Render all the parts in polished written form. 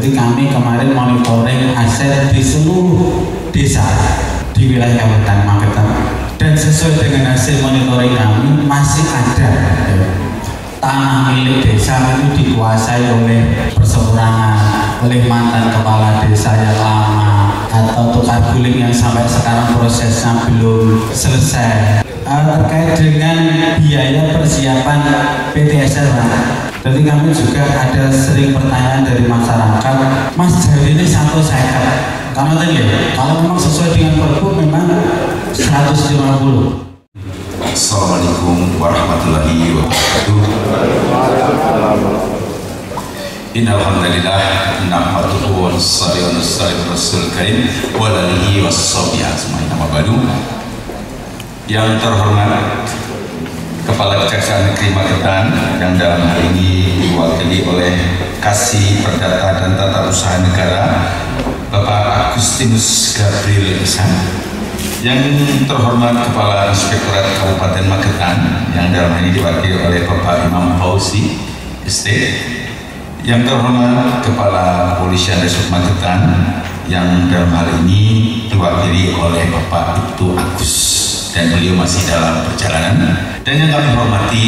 Jadi kami kemarin monitoring aset di seluruh desa di wilayah Kabupaten Magetan, dan sesuai dengan hasil monitoring kami masih ada tanah milik desa itu dikuasai oleh perseorangan, oleh mantan kepala desa yang lama, atau tukar guling yang sampai sekarang prosesnya belum selesai. Terkait dengan biaya persiapan PTSL, jadi kami juga ada sering pertanyaan dari masyarakat, Mas jadi ini 150, karena tadi kalau memang sesuai dengan pergub memang 150. Assalamualaikum warahmatullahi wabarakatuh. Innal hamdalillah nahmaduhu wa nusalli ala rasul karim wa alihi washabihi ajmain. Amma ba'du. Yang terhormat Kepala Kejaksaan Negeri Magetan yang dalam hal ini diwakili oleh Kasih Perdata dan Tata Usaha Negara Bapak Agustinus Gabriel Ihsan, yang terhormat Kepala Inspektorat Kabupaten Magetan yang dalam hal ini diwakili oleh Bapak Imam Fauzi ST, yang terhormat Kepala Kepolisian Resort Magetan yang dalam hal ini diwakili oleh Bapak Ibtu Agus dan beliau masih dalam perjalanan, dan yang kami hormati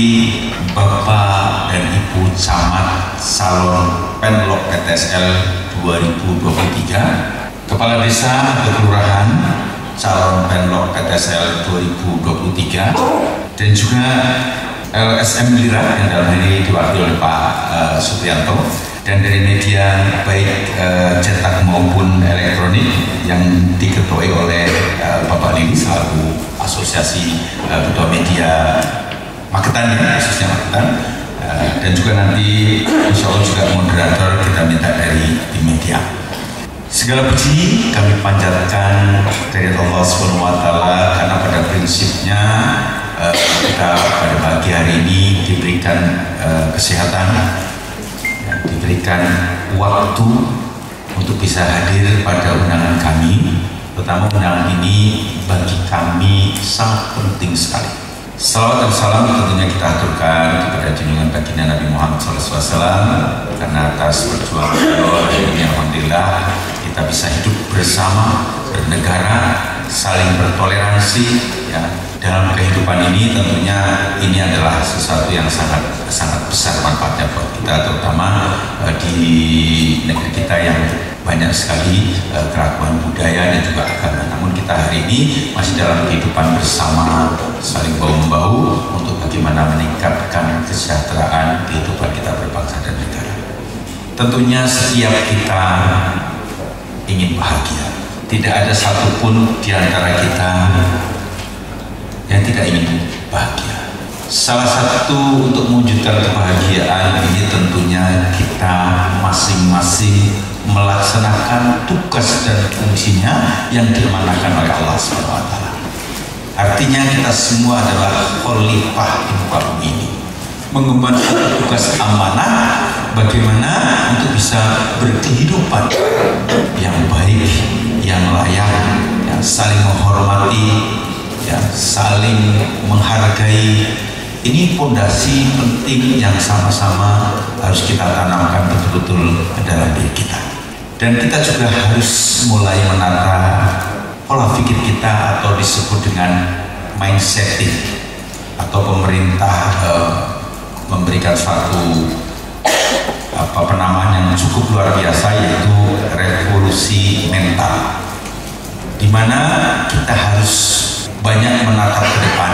Bapak dan Ibu Camat Salon Penlok PTSL 2023, Kepala Desa atau Kelurahan Calon Penlok PTSL 2023, dan juga LSM Lira yang dalam ini diwakili oleh Pak Supriyanto, dan dari media baik cetak maupun elektronik yang diketuai oleh Bapak Lili selaku Asosiasi Ketua Media Magetan, ya, khususnya Magetan, dan juga nanti insya Allah juga moderator kita minta dari tim media. Segala puji kami panjatkan dari Allah SWT, karena pada prinsipnya kita pada pagi hari ini diberikan kesehatan, diberikan waktu untuk bisa hadir pada undangan kami. Pertama, undangan ini bagi kami sangat penting sekali. Salawat dan salam tentunya kita aturkan kepada junjungan baginda Nabi Muhammad SAW, karena atas perjuangan beliau ini alhamdulillah kita bisa hidup bersama, bernegara, saling bertoleransi, ya. Dalam kehidupan ini tentunya ini adalah sesuatu yang sangat besar manfaatnya buat kita, terutama di negeri kita yang banyak sekali keraguan budaya dan juga agama. Namun kita hari ini masih dalam kehidupan bersama, saling bahu-membahu untuk bagaimana meningkatkan kesejahteraan kehidupan kita berbangsa dan negara. Tentunya setiap kita ingin bahagia. Tidak ada satupun di antara kita yang tidak ingin bahagia. Salah satu untuk mewujudkan kebahagiaan ini tentunya kita masing-masing melaksanakan tugas dan fungsinya yang diamanahkan oleh Allah SWT. Artinya kita semua adalah khalifah di muka bumi ini, mengemban tugas amanah bagaimana untuk bisa berkehidupan yang baik, yang layak, yang saling menghormati, ya, saling menghargai. Ini pondasi penting yang sama-sama harus kita tanamkan betul-betul ke dalam diri kita. Dan kita juga harus mulai menata pola pikir kita, atau disebut dengan mindsetting, atau pemerintah memberikan suatu penamaan yang cukup luar biasa, yaitu revolusi mental, di mana kita harus banyak menatap ke depan,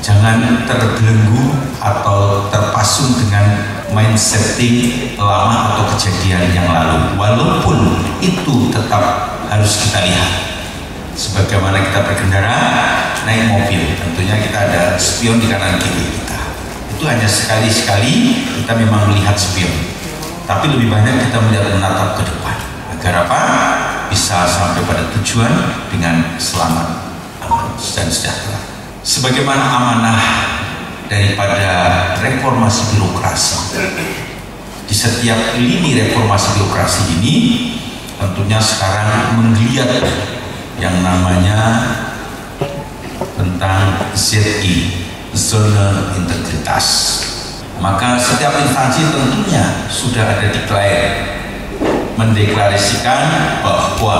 jangan terbelenggu atau terpasung dengan mindsetting lama atau kejadian yang lalu, walaupun itu tetap harus kita lihat. Sebagaimana kita berkendara, naik mobil, tentunya kita ada spion di kanan kiri kita. Itu hanya sekali-sekali kita memang melihat spion, tapi lebih banyak kita melihat menatap ke depan. Agar apa? Bisa sampai pada tujuan dengan selamat, aman, dan sejahtera. Sebagaimana amanah daripada reformasi birokrasi, di setiap lini reformasi birokrasi ini tentunya sekarang menggeliat yang namanya tentang ZI, zona integritas. Maka setiap instansi tentunya sudah ada declare mendeklarasikan bahwa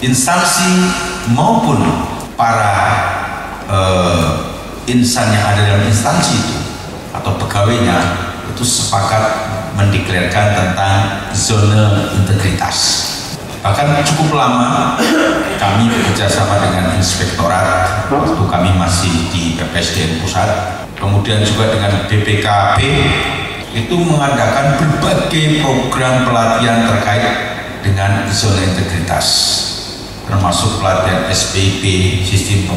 instansi maupun para insan yang ada dalam instansi itu atau pegawainya itu sepakat mendeklarasikan tentang zona integritas. Bahkan cukup lama kami bekerja sama dengan inspektorat waktu kami masih di PPSDM Pusat, kemudian juga dengan BPKP itu mengadakan berbagai program pelatihan terkait dengan zona integritas, termasuk pelatihan SPP,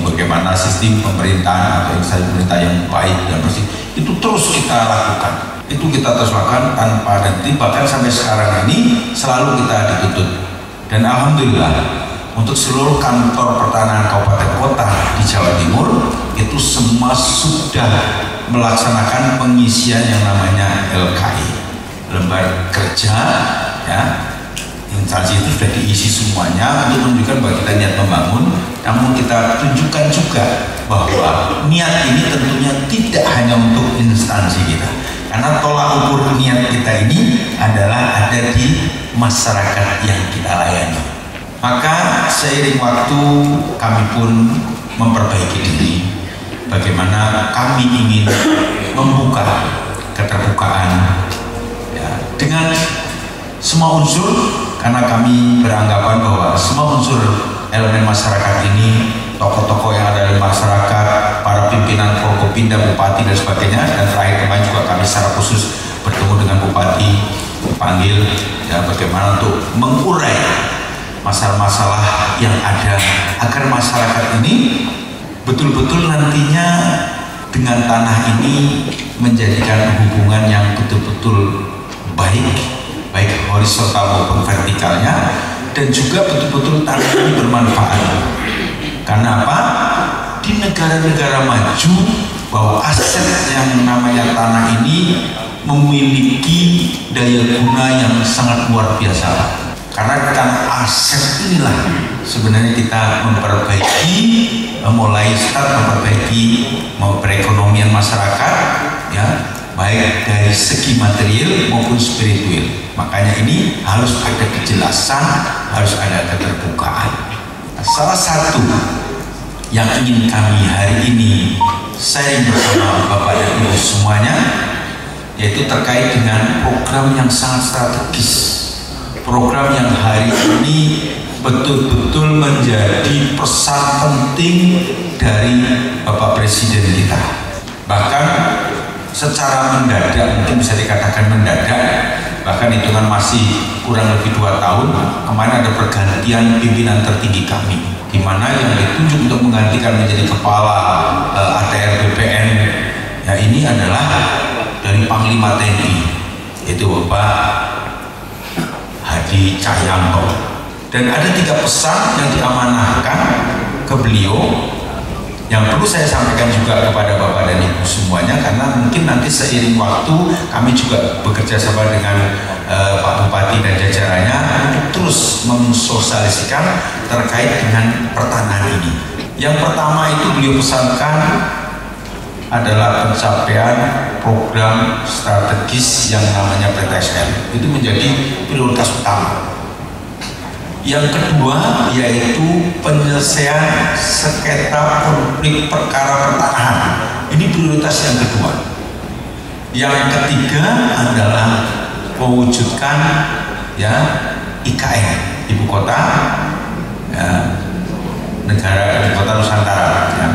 bagaimana sistem pemerintahan atau instansi pemerintah yang baik dan bersih. Itu terus kita lakukan, tanpa henti, bahkan sampai sekarang ini selalu kita dituntut. Dan alhamdulillah untuk seluruh kantor pertanahan kabupaten kota di Jawa Timur itu semua sudah melaksanakan pengisian yang namanya LKI, lembar kerja, ya. Instansi itu sudah diisi semuanya untuk menunjukkan bahwa kita niat membangun. Namun kita tunjukkan juga bahwa niat ini tentunya tidak hanya untuk instansi kita, karena tolak ukur niat kita ini adalah ada di masyarakat yang kita layani. Maka seiring waktu kami pun memperbaiki diri, bagaimana kami ingin membuka keterbukaan, ya, dengan semua unsur, karena kami beranggapan bahwa semua unsur elemen masyarakat ini, tokoh-tokoh yang ada di masyarakat, para pimpinan Forkopimda, bupati dan sebagainya, dan terakhir kemarin juga kami secara khusus bertemu dengan bupati, dipanggil, ya, bagaimana untuk mengurai masalah-masalah yang ada agar masyarakat ini betul-betul nantinya dengan tanah ini menjadikan hubungan yang betul-betul baik horizontal maupun vertikalnya, dan juga betul-betul tanah ini bermanfaat. Karena apa? Di negara-negara maju bahwa aset yang namanya tanah ini memiliki daya guna yang sangat luar biasa. Karena karena aset inilah sebenarnya kita mulai memperbaiki perekonomian masyarakat, ya, baik dari segi material maupun spiritual. Makanya ini harus ada kejelasan, harus ada keterbukaan. Salah satu yang ingin kami hari ini sharing bersama Bapak dan Ibu semuanya, yaitu terkait dengan program yang sangat strategis, program yang hari ini betul-betul menjadi pesan penting dari Bapak Presiden kita. Bahkan secara mendadak, mungkin bisa dikatakan mendadak, bahkan hitungan masih kurang lebih 2 tahun, kemarin ada pergantian pimpinan tertinggi kami, di mana yang ditunjuk untuk menggantikan menjadi kepala ATR BPN, ya, ini adalah dari Panglima TNI, yaitu Bapak Hadi Cahyanto. Dan ada 3 pesan yang diamanahkan ke beliau yang perlu saya sampaikan juga kepada Bapak dan Ibu semuanya, karena mungkin nanti seiring waktu kami juga bekerja sama dengan Pak Bupati dan jajarannya untuk terus mensosialisasikan terkait dengan pertanahan ini. Yang pertama itu beliau pesankan adalah pencapaian program strategis yang namanya PTSL, itu menjadi prioritas utama. Yang kedua yaitu penyelesaian sengketa konflik perkara pertanahan, ini prioritas yang kedua. Yang ketiga adalah mewujudkan, ya, IKN, ibu kota, ya, negara, ibu kota Nusantara, ya.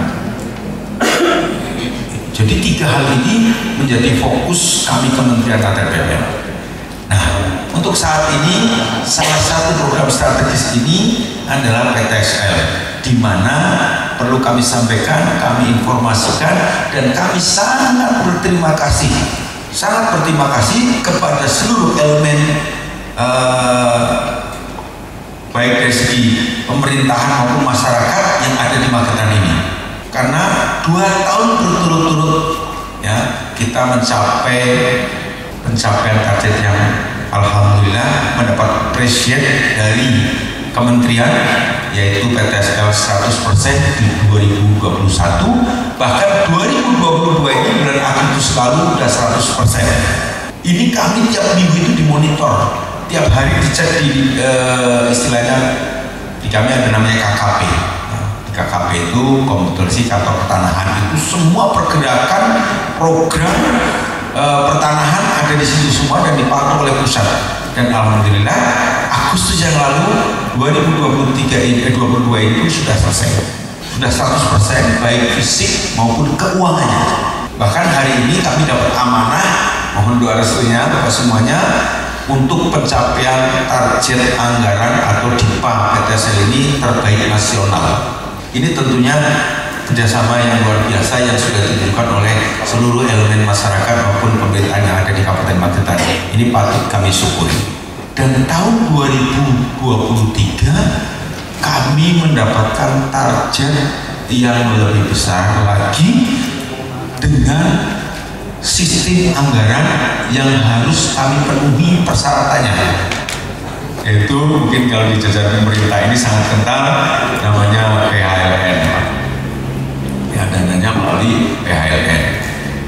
Jadi 3 hal ini menjadi fokus kami Kementerian ATR BPN. Nah, untuk saat ini salah satu program strategis ini adalah PTSL, di mana perlu kami sampaikan, kami informasikan, dan kami sangat berterima kasih kepada seluruh elemen baik dari segi pemerintahan maupun masyarakat yang ada di Magetan ini, karena 2 tahun berturut-turut, ya, kita mencapai pencapaian target yang alhamdulillah mendapat appreciate dari kementerian, yaitu PTSL 100% di 2021, bahkan 2022 ini bulan Agustus lalu sudah 100%. Ini kami tiap minggu itu dimonitor tiap hari dicek di istilahnya di kami ada namanya KKP. Di KKP itu komputasi kantor pertanahan, itu semua pergerakan program pertanahan ada di situ semua dan dipantau oleh pusat. Dan alhamdulillah Agustus yang lalu 2022 ini pun sudah selesai, sudah 100% baik fisik maupun keuangannya. Bahkan hari ini kami dapat amanah, mohon doa restunya Bapak semuanya, untuk pencapaian target anggaran atau DIPA PTSL ini terbaik nasional. Ini tentunya kerjasama yang luar biasa yang sudah ditunjukkan oleh seluruh elemen masyarakat maupun pemerintahan yang ada di Kabupaten Magetan. Ini patut kami syukuri. Dan tahun 2023 kami mendapatkan target yang lebih besar lagi dengan sistem anggaran yang harus kami penuhi persyaratannya. Itu mungkin kalau di jajaran pemerintah ini sangat kental, namanya PHLN. Ya, dananya melalui PHLN.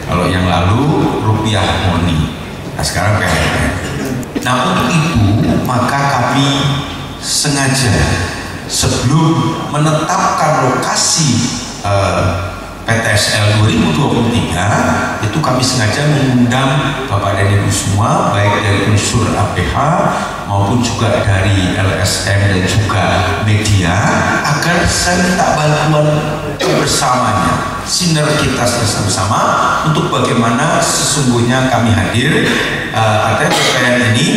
Kalau yang lalu rupiah murni, nah sekarang PHLN. Nah untuk itu maka kami sengaja sebelum menetapkan lokasi PTSL 2023 itu kami sengaja mengundang Bapak dan Ibu semua, baik dari unsur APH maupun juga dari LSM dan juga media, agar saya minta bantuan bersamanya, sinergitas bersama untuk bagaimana sesungguhnya kami hadir ada PPN ini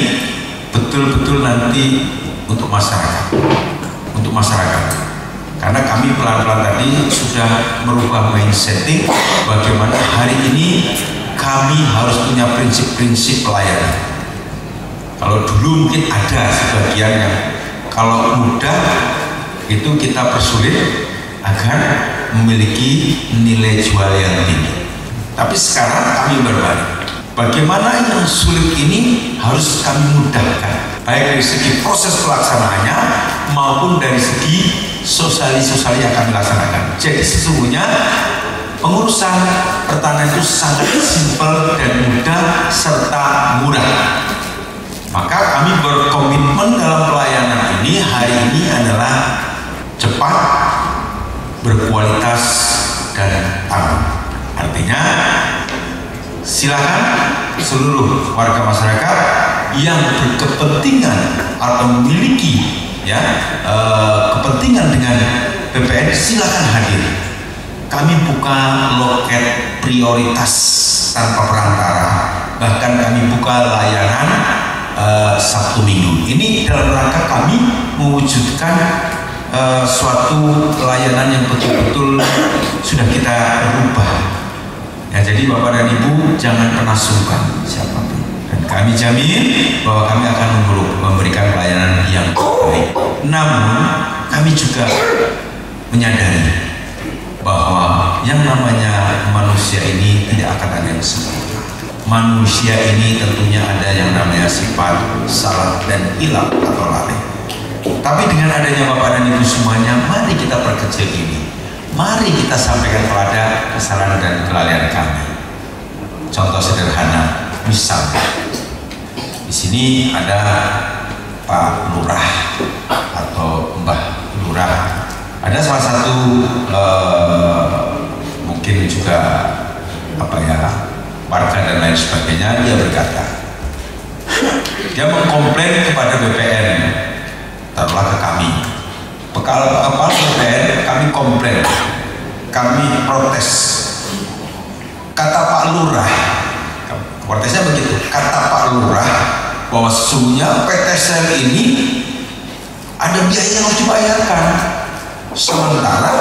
betul-betul nanti untuk masyarakat, karena kami pelan-pelan tadi sudah merubah mindsetting bagaimana hari ini kami harus punya prinsip-prinsip pelayanan. Kalau dulu mungkin ada sebagian yang kalau mudah itu kita persulit agar memiliki nilai jual yang tinggi. Tapi sekarang kami berbalik. Bagaimana yang sulit ini harus kami mudahkan, baik dari segi proses pelaksanaannya maupun dari segi sosialisasi yang kami laksanakan. Jadi sesungguhnya pengurusan pertanian itu sangat simpel dan mudah serta murah. Maka kami berkomitmen dalam pelayanan ini hari ini adalah cepat, berkualitas dan aman. Artinya silakan seluruh warga masyarakat yang berkepentingan atau memiliki kepentingan dengan BPN silakan hadir. Kami buka loket prioritas tanpa perantara, bahkan kami buka layanan Sabtu Minggu. Ini dalam rangka kami mewujudkan suatu layanan yang betul-betul sudah kita rubah. Ya, jadi Bapak dan Ibu jangan pernah sungkan siapapun. Dan kami jamin bahwa kami akan memberikan pelayanan yang baik. Namun kami juga menyadari bahwa yang namanya manusia ini tidak akan ada yang sempurna. Manusia ini tentunya ada yang namanya sifat salah dan hilang atau lalai. Tapi dengan adanya Bapak dan Ibu semuanya, mari kita perkecil ini. Mari kita sampaikan kepada kesalahan dan kelalaian kami. Contoh sederhana, misalnya di sini ada Pak Lurah atau Mbah Lurah. Ada salah satu mungkin juga warga dan lain sebagainya, dia berkata, dia mengkomplain kepada BPN, taruhlah ke kami. Kepala BPN kami komplain, kami protes. Kata Pak Lurah, protesnya begitu, kata Pak Lurah bahwa sesungguhnya PTSL ini ada biaya yang harus dibayarkan, sementara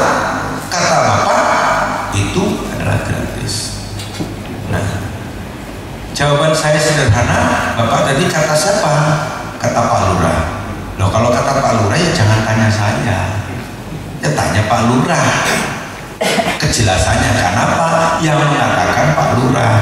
kata Bapak itu adalah gratis. Nah, jawaban saya sederhana, Bapak tadi kata siapa? Kata Pak Lurah. Loh, kalau kata Pak Lurah ya jangan tanya saya, ya tanya Pak Lurah. Kejelasannya kenapa yang mengatakan Pak Lurah.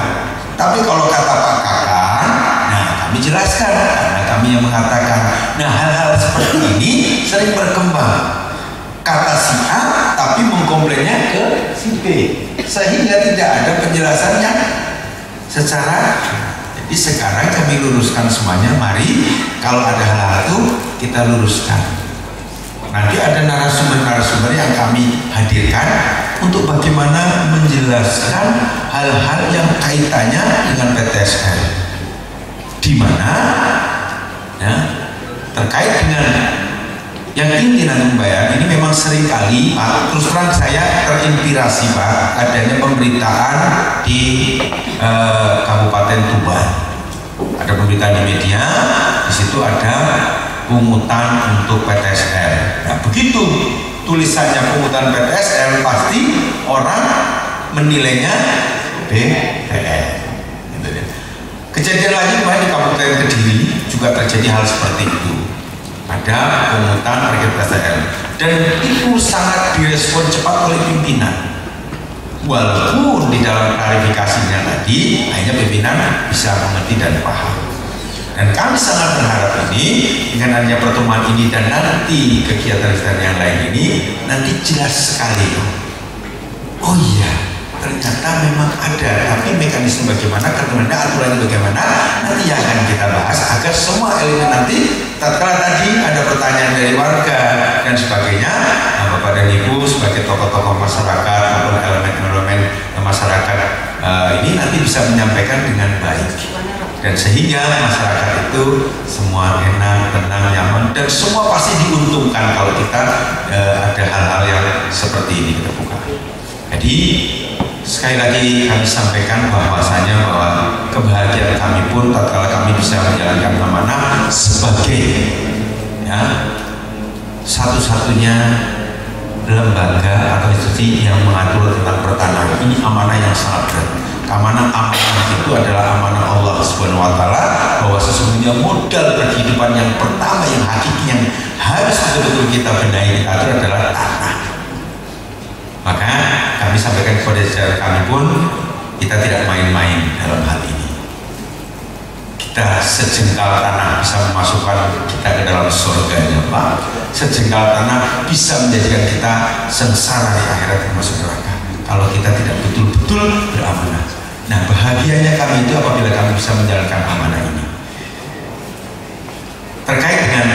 Tapi kalau kata Pak Kakan, nah kami jelaskan karena kami yang mengatakan. Nah, hal-hal seperti ini sering berkembang. Kata si A tapi mengkomplainnya ke si B, sehingga tidak ada penjelasannya secara. Jadi sekarang kami luruskan semuanya. Mari kalau ada hal-hal itu kita luruskan. Nanti ada narasumber-narasumber yang kami hadirkan untuk bagaimana menjelaskan hal-hal yang kaitannya dengan PTSL, di mana ya, terkait dengan yang pimpinan membayar ini memang seringkali Pak, terus terang saya terinspirasi Pak adanya pemberitaan di Kabupaten Tuban. Ada pemberitaan di media, di situ ada pungutan untuk PTSL. Nah, begitu tulisannya pungutan PTSL, pasti orang menilainya BTL. Kejadian lagi kemarin di Kabupaten Kediri juga terjadi hal seperti itu. Ada pungutan parkir PTSL dan itu sangat direspon cepat oleh pimpinan. Walaupun di dalam klarifikasinya tadi hanya pimpinan bisa mengerti dan paham. Dan kami sangat berharap ini dengan adanya pertemuan ini dan nanti kegiatan-kegiatan yang lain ini nanti jelas sekali. Oh iya, ternyata memang ada, tapi mekanisme bagaimana, ketentuannya, aturannya bagaimana nanti yang akan kita bahas agar semua elemen nanti tatkala tadi ada pertanyaan dari warga dan sebagainya, nah, Bapak dan Ibu sebagai tokoh-tokoh masyarakat maupun elemen-elemen masyarakat ini nanti bisa menyampaikan dengan baik dan sehingga masyarakat itu semua enak, tenang, nyaman dan semua pasti diuntungkan kalau kita ada hal-hal yang seperti ini kita buka. Jadi sekali lagi kami sampaikan bahwasanya bahwa kebahagiaan kami pun tatkala kami bisa menjalankan amanah sebagai ya satu-satunya lembaga atau institusi yang mengatur tentang pertanahan. Ini amanah yang sangat berat. Amanah itu adalah amanah Allah Subhanahu wa taala bahwa sesungguhnya modal kehidupan yang pertama yang hakiki yang harus betul-betul kita benahi itu adalah tanah. Maka kami sampaikan kepada jajaran kami pun kita tidak main-main dalam hal ini. Kita sejengkal tanah bisa memasukkan kita ke dalam surganya Pak. Sejengkal tanah bisa menjadikan kita sengsara di akhirat termasuk neraka kalau kita tidak betul-betul beramanah. Nah bahagianya kami itu apabila kami bisa menjalankan amanah ini. Terkait dengan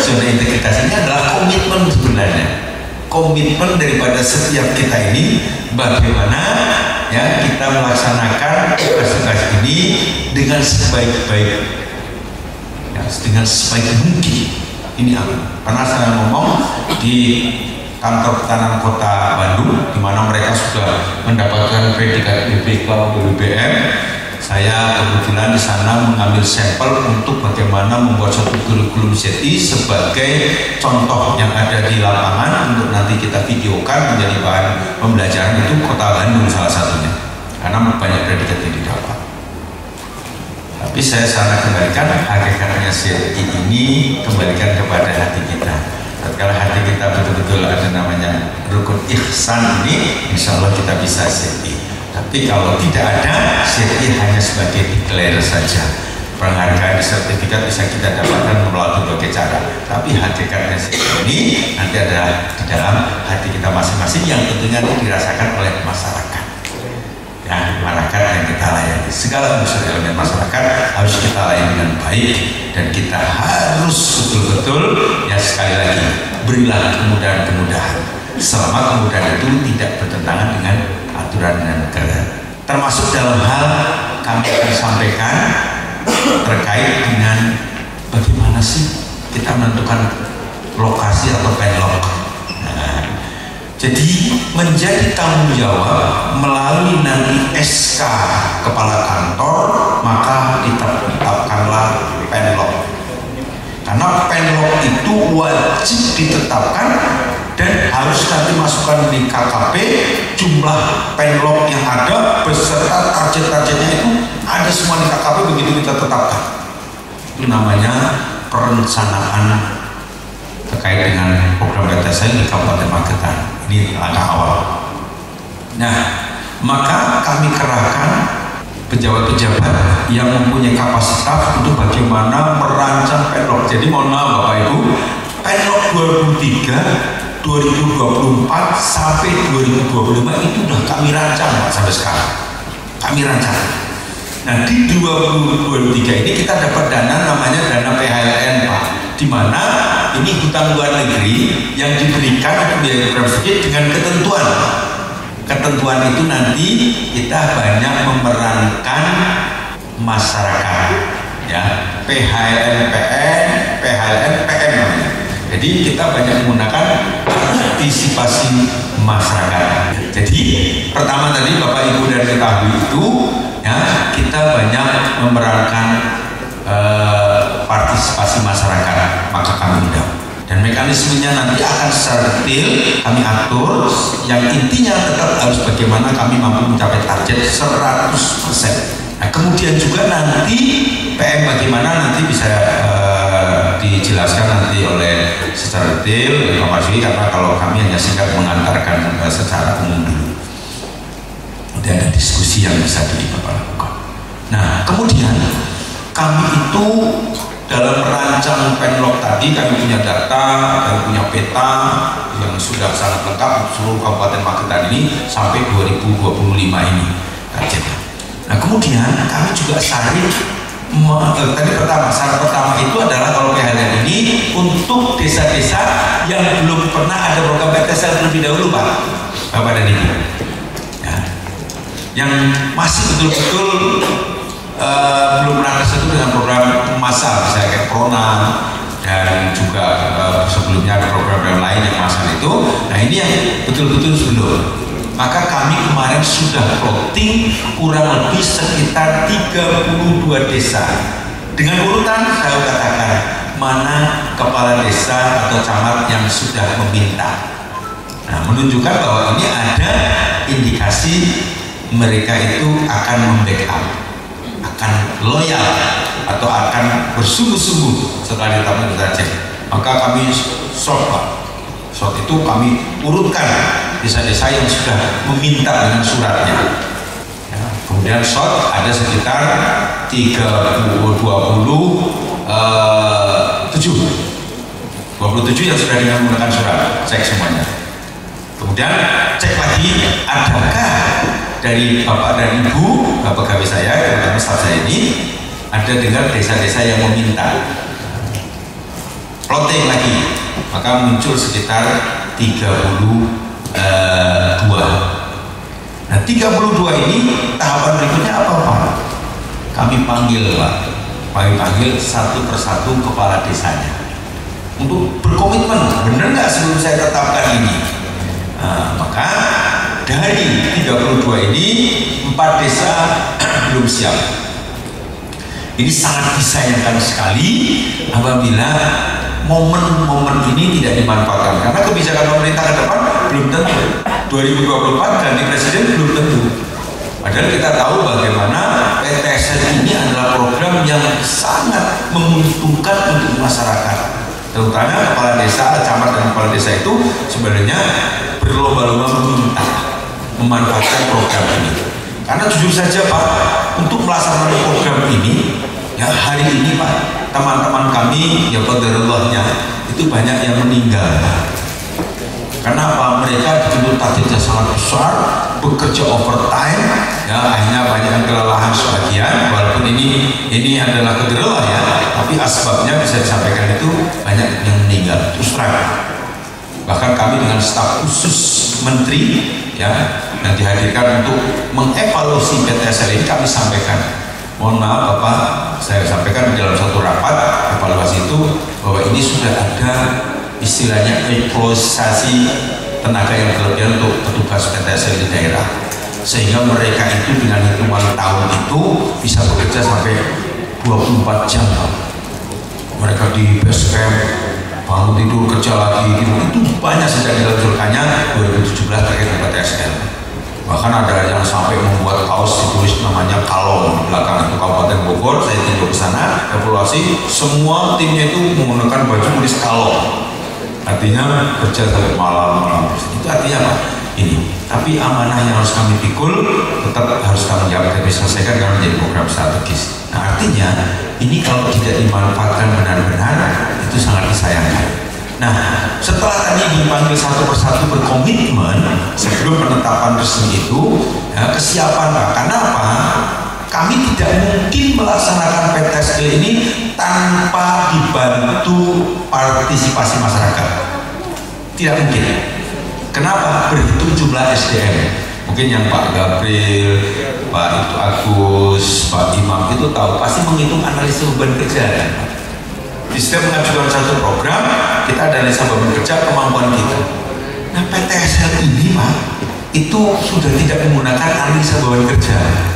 zona integritas ini adalah komitmen sebenarnya. Komitmen daripada setiap kita ini bagaimana ya kita melaksanakan tugas-tugas ini dengan sebaik-baik ya, dengan sebaik mungkin. Ini pernah saya ngomong di kantor pertanahan kota Bandung di mana mereka sudah mendapatkan predikat BPK BBM. Saya kebetulan di sana mengambil sampel untuk bagaimana membuat suatu kurikulum ZI sebagai contoh yang ada di lapangan untuk nanti kita videokan menjadi bahan pembelajaran. Itu kota Bandung salah satunya karena banyak predikat yang didapat. Tapi saya sangat kembalikan hakikatnya ZI ini kembalikan kepada hati kita. Kalau hati kita betul-betul ada namanya rukun ihsan ini, insya Allah kita bisa ZI. Tapi kalau tidak ada, ZI hanya sebagai declare saja. Penghargaan sertifikat bisa kita dapatkan melalui berbagai cara. Tapi hakikatnya ZI ini nanti ada di dalam hati kita masing-masing yang tentunya dirasakan oleh masyarakat. Ya, masyarakat yang kita layani. Segala unsur elemen masyarakat harus kita layani dengan baik dan kita harus betul-betul ya sekali lagi berilah kemudahan-kemudahan. Selama kemudahan itu tidak bertentangan dengan aturan dan negara. Termasuk dalam hal kami akan sampaikan terkait dengan bagaimana sih kita menentukan lokasi atau penlok. Nah, jadi menjadi tanggung jawab melalui nanti SK kepala kantor maka ditetapkanlah penlok. Karena penlok itu wajib ditetapkan dan harus nanti masukkan di KKP jumlah penlok yang ada beserta target-targetnya itu ada semua di KKP begitu kita tetapkan. Itu namanya perencanaan terkait dengan program PTSL di Kabupaten Magetan. Ini langkah awal. Nah, maka kami kerahkan pejabat-pejabat yang mempunyai kapasitas untuk bagaimana merancang penlok. Jadi mohon maaf Bapak Ibu, penlok 2003, 2024 sampai 2025 itu sudah kami rancang Pak sampai sekarang. Kami rancang. Nah di 2023 ini kita dapat dana namanya dana PHLN Pak, di mana ini hutang luar negeri yang diberikan untuk biaya program studi dengan ketentuan. Ketentuan itu nanti kita banyak memerankan masyarakat, ya, PHLN PN, PHLN PM namanya. Jadi kita banyak menggunakan partisipasi masyarakat. Jadi pertama tadi Bapak Ibu dan ketahui itu, ya, kita banyak memerankan partisipasi masyarakat, maka kami undang. Dan mekanismenya nanti akan secara detail kami atur, yang intinya tetap harus bagaimana kami mampu mencapai target 100%. Nah, kemudian juga nanti PM bagaimana nanti bisa dijelaskan nanti oleh secara detail oleh Pak Marsudi, karena kalau kami hanya singkat mengantarkan secara umum dulu. Dan ada diskusi yang bisa Bapak lakukan. Nah, kemudian kami itu dalam merancang Penlok tadi, kami punya data, kami punya peta yang sudah sangat lengkap seluruh Kabupaten Magetan ini sampai 2025 ini targetnya. Nah, kemudian kami juga saring tadi syarat pertama itu adalah kalau PHLN ini untuk desa-desa yang belum pernah ada program PTSL terlebih dahulu, Pak, Bapak dan Ibu, ya, yang masih betul-betul belum pernah tersentuh dengan program massal, misalnya kayak Prona dan juga sebelumnya ada program lain yang massal itu. Nah, ini yang betul-betul sebelum. Maka kami kemarin sudah plotting kurang lebih sekitar 32 desa dengan urutan saya katakan mana kepala desa atau camat yang sudah meminta. Nah, menunjukkan bahwa ini ada indikasi mereka itu akan membackup, akan loyal atau akan bersungguh-sungguh setelah ditetapkan saja. Maka kami short itu kami urutkan desa-desa yang sudah meminta dengan suratnya. Ya, kemudian short ada sekitar 27 yang sudah dengan menggunakan surat, cek semuanya. Kemudian cek lagi adakah dari Bapak dan Ibu, Bapak pegawai saya, terutama staf saya ini, ada dengar desa-desa yang meminta. Plotting lagi, maka muncul sekitar 32. Nah, 32 ini tahapan berikutnya apa, Pak? Kami panggil, Pak. Kami panggil satu persatu kepala desanya untuk berkomitmen, benar nggak sebelum saya tetapkan ini. Nah, maka dari 32 ini 4 desa belum siap. Ini sangat disayangkan sekali apabila momen-momen ini tidak dimanfaatkan, karena kebijakan pemerintah ke depan belum tentu 2024 ganti presiden belum tentu. Padahal kita tahu bagaimana PTSL ini adalah program yang sangat menguntungkan untuk masyarakat, terutama kepala desa, camat dan kepala desa itu sebenarnya berlomba-lomba meminta memanfaatkan program ini. Karena jujur saja, Pak, untuk melaksanakan program ini, ya hari ini, Pak, teman-teman kami ya qadarullah-nya itu banyak yang meninggal. Kenapa? Mereka dituntut targetnya sangat besar, bekerja overtime, ya akhirnya banyak yang kelelahan sebagian. Walaupun ini adalah qadarullah ya, tapi asbabnya bisa disampaikan itu banyak yang meninggal. Terus terang. Bahkan kami dengan staf khusus menteri ya yang dihadirkan untuk mengevaluasi PTSL ini, kami sampaikan, mohon maaf Bapak, saya sampaikan dalam satu rapat evaluasi itu bahwa ini sudah ada istilahnya eksploitasi tenaga yang berlebihan untuk petugas PTSL di daerah, sehingga mereka itu dengan hitungan tahun itu bisa bekerja sampai 24 jam. Mereka di base camp, bangun tidur, kerja lagi, itu banyak sejak diluncurkannya 2017 terkait dengan PTSL. Bahkan ada yang sampai membuat kaos ditulis namanya Kalong di belakang itu Kabupaten Bogor. Saya tinjau ke sana, evaluasi, semua timnya itu menggunakan baju tulis Kalong. Artinya kerja sampai malam. Itu artinya apa? Ini. Tapi amanah yang harus kami pikul tetap harus kami jawab dan diselesaikan karena menjadi program strategis. Nah, artinya ini kalau tidak dimanfaatkan benar-benar itu sangat disayangkan. Nah, setelah tadi dipanggil satu persatu berkomitmen sebelum penetapan resmi itu, ya, kesiapan Pak. Karena apa? kami tidak mungkin melaksanakan PTSL ini tanpa dibantu partisipasi masyarakat. Tidak mungkin. Kenapa? Berhitung jumlah SDM. Mungkin yang Pak Gabriel, Pak itu Agus, Pak Imam itu tahu, pasti menghitung analisis beban kerja. Di setiap mengajukan satu program, kita ada analisa beban kerja, kemampuan kita. Nah, PTSL ini Pak, itu sudah tidak menggunakan analisa beban kerja.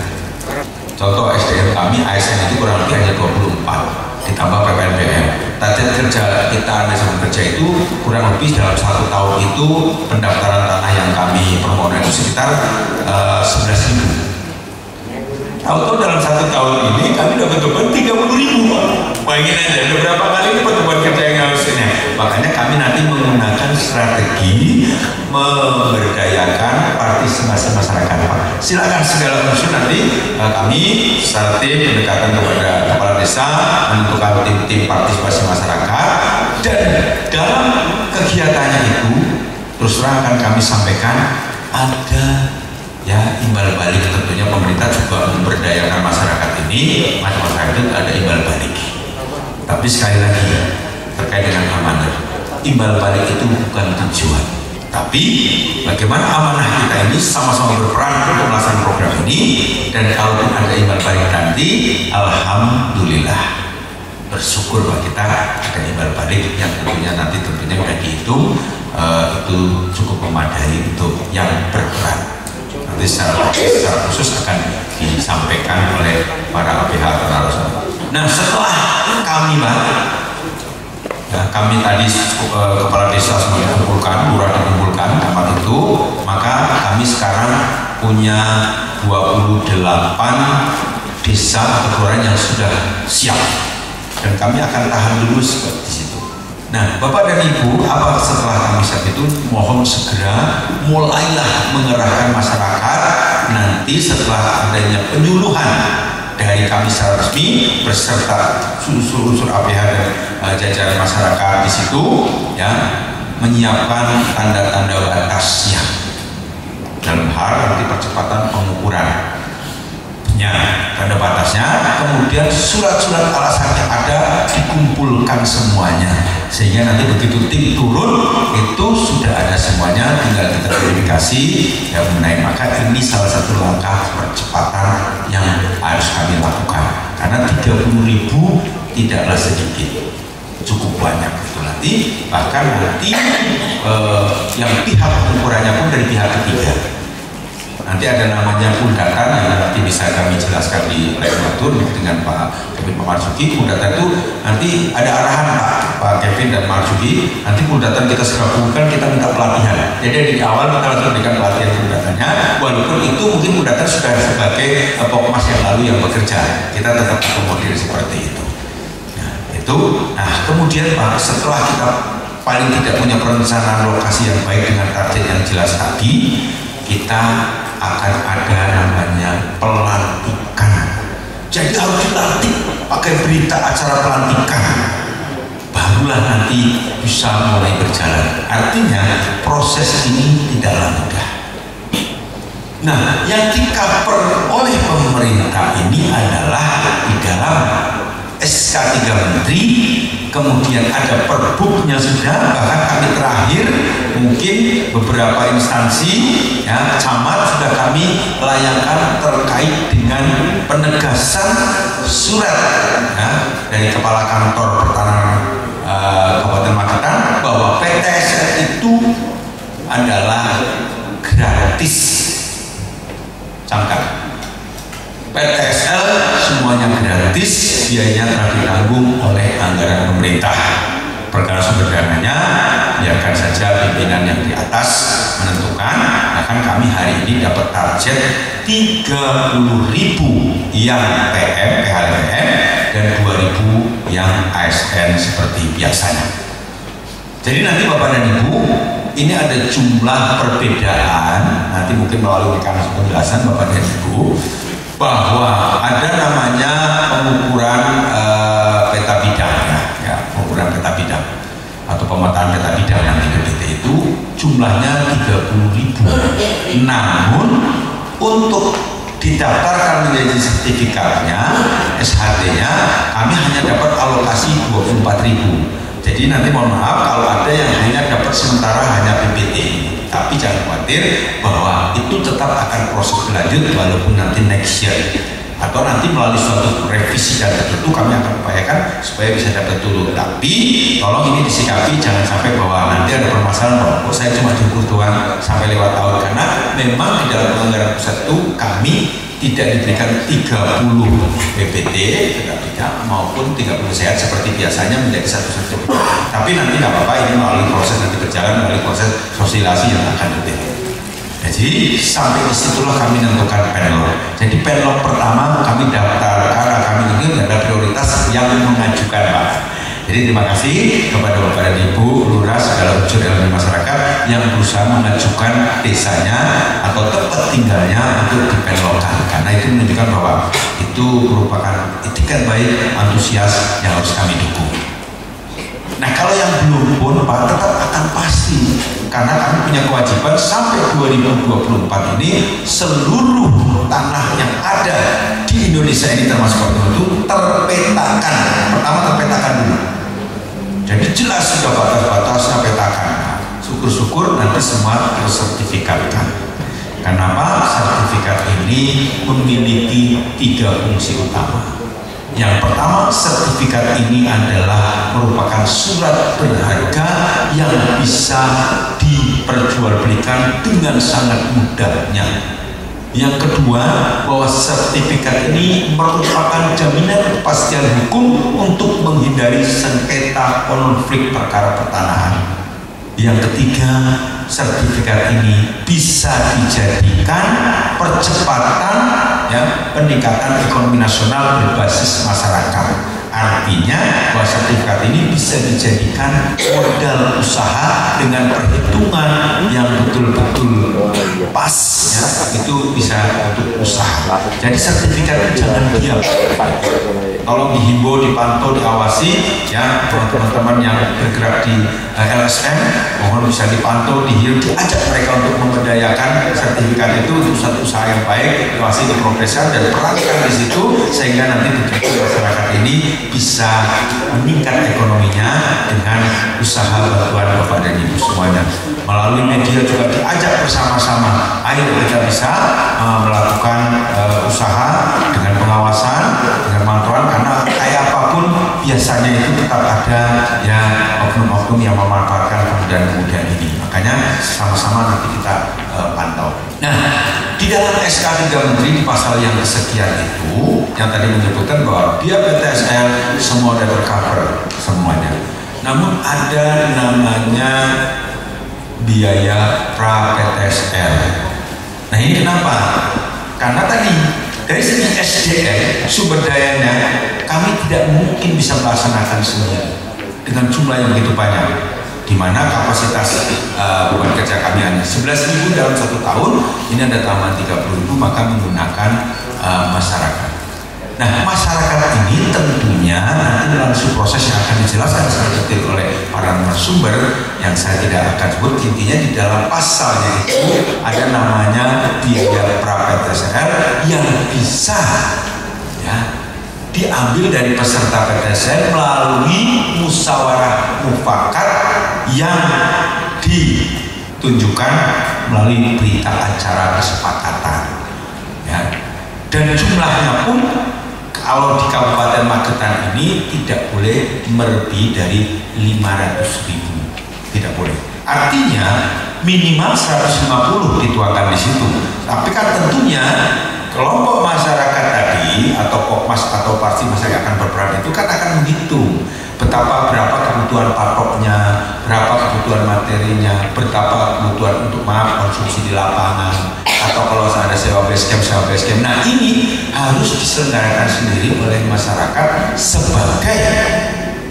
Contoh SDM kami, ASN itu kurang lebih hanya 24, ditambah PPNBM. Target kerja kita analisa beban kerja itu kurang lebih dalam 1 tahun itu pendaftaran tanah yang kami permohonan itu sekitar 11.000. Tahu-tahu dalam 1 tahun ini kami dapat beban 30.000 Pak. Bayangin aja, beberapa kali beban kerja yang harusnya. Makanya kami nanti menggunakan strategi memberdayakan partisipasi masyarakat Pak. Silakan segala unsur nanti kami secara tim pendekatan kepada kepala desa menentukan tim partisipasi masyarakat, dan dalam kegiatannya itu terus terang akan kami sampaikan ada ya imbal balik. Tentunya pemerintah juga memberdayakan masyarakat ini, masyarakat itu ada imbal balik. Tapi sekali lagi terkait dengan amanah, imbal balik itu bukan tujuan, tapi bagaimana amanah kita ini sama-sama berperan untuk melaksanakan program ini. Dan kalaupun ada imbal balik nanti, alhamdulillah, bersyukur bahwa kita ada imbal balik yang nanti sudah dihitung, itu cukup memadai untuk yang berperan. Nanti secara khusus akan disampaikan oleh para pihak narasumber. Nah, setelah kami kami tadi kepala desa semuanya kumpulkan, lurah dikumpulkan tempat itu, maka kami sekarang punya 28 desa atau kelurahan yang sudah siap, dan kami akan tahan dulu seperti situ. Nah, Bapak dan Ibu, apa setelah kami siap itu, mohon segera mulailah mengerahkan masyarakat. Nanti setelah adanya penyuluhan dari kami secara resmi beserta unsur-unsur APH dan jajaran masyarakat di situ, ya, menyiapkan tanda-tanda batasnya dalam hal nanti percepatan pengukuran. Tanda batasnya, kemudian surat-surat alasannya ada, dikumpulkan semuanya, sehingga nanti begitu tim turun itu sudah ada semuanya, tinggal kita verifikasi ya mengenai. Maka ini salah satu langkah percepatan yang harus kami lakukan, karena 30.000 tidaklah sedikit, cukup banyak itu nanti. Bahkan nanti yang pihak pengukurannya pun dari pihak ketiga. Nanti ada namanya Pundatan yang nanti bisa kami jelaskan di lain waktu dengan Pak Kevin, Pak Marzuki. Pundatan itu nanti ada arahan Pak Kevin dan Marzuki. Nanti Pundatan kita segera kumpulkan, kita minta pelatihan. Jadi di awal kita langsung berikan pelatihan Pundatannya. Walaupun itu mungkin Pundatan sudah sebagai Pokmas yang lalu yang bekerja, kita tetap akomodir seperti itu. Nah, kemudian Pak, setelah kita paling tidak punya perencanaan lokasi yang baik dengan target yang jelas tadi, kita akan ada namanya pelantikan. Jadi harus dilantik pakai berita acara pelantikan, barulah nanti bisa mulai berjalan. Artinya proses ini tidaklah mudah. Nah, yang di-cover oleh pemerintah ini adalah di dalam SK 3 Menteri, kemudian ada perbuknya sudah, bahkan kami terakhir mungkin beberapa instansi ya, camat sudah kami layangkan terkait dengan penegasan surat ya, dari Kepala Kantor Pertanahan Kabupaten Magetan bahwa PTSL itu adalah gratis. Camkan, PTSL semuanya gratis, biayanya telah ditanggung oleh anggaran pemerintah. Perkara sumber dananya biarkan saja pimpinan yang di atas menentukan. Bahkan kami hari ini dapat target 30.000 yang PM, PHLPM, dan 2.000 yang ASN seperti biasanya. Jadi nanti Bapak dan Ibu, ini ada jumlah perbedaan, nanti mungkin melalui mekanisme penjelasan Bapak dan Ibu, bahwa ada namanya pengukuran peta bidang ya, pengukuran peta bidang atau pemetaan peta bidang yang DPT itu jumlahnya 30.000. Namun untuk didaftarkan menjadi sertifikatnya, SHT-nya, kami hanya dapat alokasi 24.000. Jadi nanti mohon maaf kalau ada yang hanya dapat sementara hanya PPT, tapi jangan khawatir bahwa itu tetap akan proses berlanjut walaupun nanti next year atau nanti melalui suatu revisi dan tertentu kami akan upayakan supaya bisa dapat dulu. Tapi tolong ini disikapi, jangan sampai bahwa nanti ada permasalahan bahwa kok saya cuma diukur doang sampai lewat tahun, karena memang di dalam anggaran pusat itu kami tidak diberikan 30 PPT maupun 30 sehat seperti biasanya menjadi satu sertifikat. Tapi nanti nggak apa-apa, ini melalui proses nanti berjalan melalui proses sosialisasi yang akan detail. Jadi sampai disitulah kami menentukan penlog. Jadi penlog pertama kami daftar karena kami ini ada prioritas yang mengajukan Pak. Jadi terima kasih kepada Bapak dan Ibu Lurah segala unsur elemen masyarakat yang berusaha mengajukan desanya atau tempat tinggalnya untuk dipenlogkan, karena itu menunjukkan bahwa itu merupakan etikat baik, antusias yang harus kami dukung. Nah kalau yang belum pun Pak tetap akan pasti, karena kami punya kewajiban sampai 2024 ini seluruh tanah yang ada di Indonesia ini termasuk itu terpetakan. Pertama terpetakan dulu, jadi jelas sudah batas-batasnya petakan. Syukur-syukur nanti semua tersertifikatkan. Kenapa? Sertifikat ini memiliki 3 fungsi utama. Yang pertama, sertifikat ini adalah merupakan surat berharga yang bisa diperjualbelikan dengan sangat mudahnya. Yang kedua, bahwa sertifikat ini merupakan jaminan kepastian hukum untuk menghindari sengketa konflik perkara pertanahan. Yang ketiga, sertifikat ini bisa dijadikan percepatan peningkatan ekonomi nasional berbasis masyarakat. Artinya bahwa sertifikat ini bisa dijadikan modal usaha dengan perhitungan yang betul-betul pas, itu bisa untuk usaha. Jadi sertifikat itu jangan diam, tolong dihimbau, dipantau, diawasi ya teman-teman yang bergerak di LSM, mohon bisa dipantau, diajak mereka untuk memberdayakan sertifikat itu untuk satu usaha yang baik, diawasi keprogresan dan perankan di situ sehingga nanti begitu masyarakat ini bisa meningkat ekonominya dengan usaha bantuan Bapak dan Ibu semuanya. Melalui media juga diajak bersama-sama, ayo kita bisa melakukan usaha dengan pengawasan, dengan pantauan, karena kayak apapun biasanya itu tetap ada ya oknum-oknum yang memanfaatkan kemudahan-kemudahan ini. Makanya sama-sama nanti kita pantau. Nah, di dalam SK 3 Menteri di pasal yang kesekian itu yang tadi menyebutkan bahwa dia PTSL semua sudah tercover semuanya. Namun ada namanya biaya pra PTSL. Nah ini kenapa? Karena tadi dari segi SDM sumber dayanya kami tidak mungkin bisa melaksanakan sendiri dengan jumlah yang begitu banyak. Di mana kapasitas beban kerja kami hanya 11.000 dalam 1 tahun, ini ada tambahan 30.000, maka menggunakan masyarakat. Nah, masyarakat ini tentunya nanti melalui proses yang akan dijelaskan secara detail oleh para narasumber yang saya tidak akan sebut. Intinya di dalam pasalnya itu ada namanya biaya pra PTSL yang bisa diambil dari peserta PTSL melalui musyawarah mufakat yang ditunjukkan melalui berita acara kesepakatan dan jumlahnya pun kalau di Kabupaten Magetan ini tidak boleh melebihi dari 500.000, tidak boleh. Artinya minimal 150 dituangkan di situ. Tapi kan tentunya kelompok masyarakat tadi atau Pokmas atau parti masyarakat akan berperan itu kan akan menghitung berapa kebutuhan patoknya, berapa kebutuhan materinya, berapa kebutuhan untuk konsumsi di lapangan, atau kalau ada sewa base camp. Nah ini harus diselenggarakan sendiri oleh masyarakat sebagai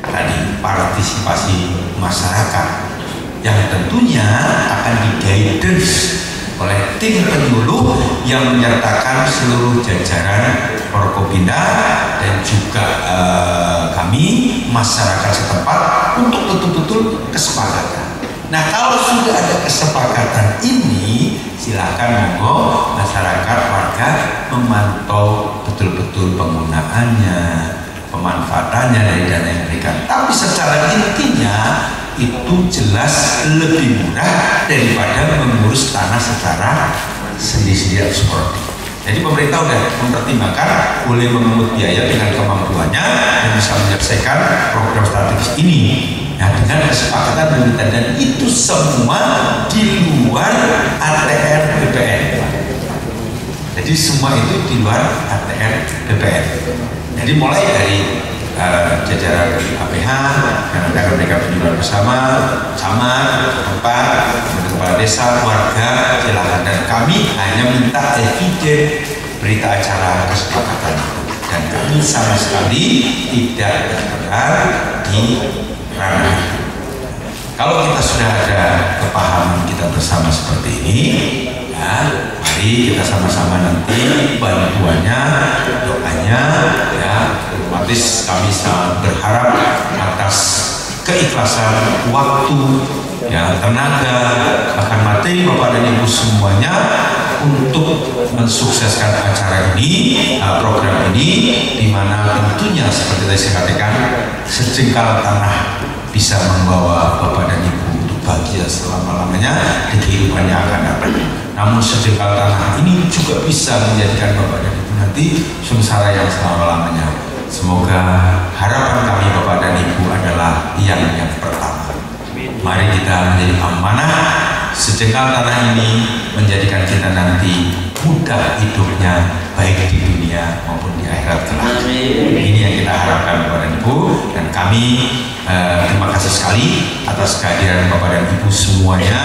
tadi partisipasi masyarakat yang tentunya akan di-guidance oleh tim penyuluh yang menyertakan seluruh jajaran Forkopimda dan juga kami masyarakat setempat untuk betul-betul kesepakatan. Nah, kalau sudah ada kesepakatan ini, silakan monggo masyarakat warga memantau betul-betul penggunaannya, pemanfaatannya dari dana yang diberikan. Tapi secara intinya itu jelas lebih murah daripada mengurus tanah secara sendiri-sendiri atau seperti. Jadi pemerintah sudah mempertimbangkan boleh mengungut biaya dengan kemampuannya dan bisa menyelesaikan program strategis ini. Nah, dengan kesepakatan pemerintah, dan itu semua di luar ATR BPN. Jadi semua itu di luar ATR BPN. Jadi mulai dari jajaran APH yang akan mereka penjualan bersama, camat, tempat, kepala desa, warga, silakan. Dan kami hanya minta eviden berita acara kesepakatan, dan kami sama sekali tidak bergerak di ranah. Kalau kita sudah ada kepahaman kita bersama seperti ini, ya, mari kita sama-sama nanti bantuannya, doanya, ya, otomatis kami sangat berharap atas keikhlasan waktu, ya, tenaga, bahkan materi Bapak dan Ibu semuanya untuk mensukseskan acara ini, program ini, di mana tentunya seperti tadi saya katakan, sejengkal tanah bisa membawa Bapak dan Ibu untuk bahagia selama-lamanya di kehidupan yang akan datang. Namun sejengkal tanah ini juga bisa menjadikan Bapak dan Ibu nanti sengsara yang selama-lamanya. Semoga harapan kami Bapak dan Ibu adalah yang pertama. Mari kita menjadi amanah sejengkal tanah ini, menjadikan kita nanti mudah hidupnya, baik di dunia maupun di akhirat kelak. Ini yang kita harapkan Bapak dan Ibu, dan kami terima kasih sekali atas kehadiran Bapak dan Ibu semuanya,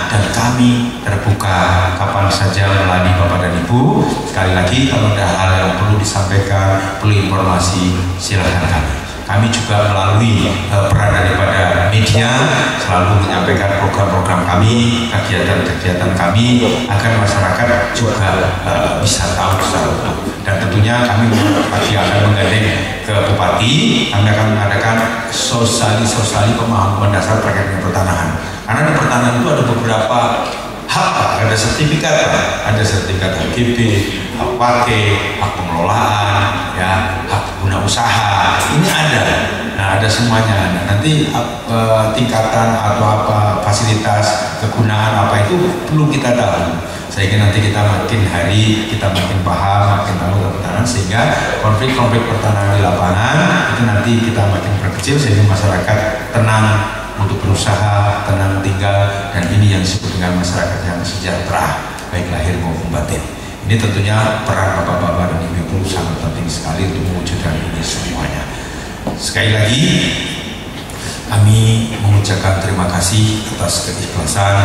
dan kami terbuka kapan saja melayani Bapak dan Ibu. Sekali lagi, kalau ada hal yang perlu disampaikan, perlu informasi, silakan kami juga melalui peran daripada media selalu menyampaikan program-program kami, kegiatan-kegiatan kami, agar masyarakat juga bisa tahu secara utuh. Dan tentunya kami pasti akan menggandeng ke Bupati, kami akan mengadakan sosialisasi pemahaman dasar terkait dengan pertanahan. Karena di pertanahan itu ada beberapa hak, ada sertifikat, ada sertifikat HGB, hak pakai, hak pengelolaan, ya, hak guna usaha, ini ada. Nah, ada semuanya. Nah, nanti tingkatan atau apa fasilitas kegunaan apa itu perlu kita tahu. Sehingga nanti kita makin hari kita makin paham, makin tahu pertanahan, sehingga konflik-konflik pertanahan di lapangan itu nanti kita makin berkecil, sehingga masyarakat tenang untuk berusaha, tenang tinggal, dan ini yang disebut dengan masyarakat yang sejahtera, baik lahir maupun batin. Ini tentunya peran Bapak-Bapak dan Ibu sangat penting sekali untuk mewujudkan ini semuanya. Sekali lagi, kami mengucapkan terima kasih atas keikhlasan,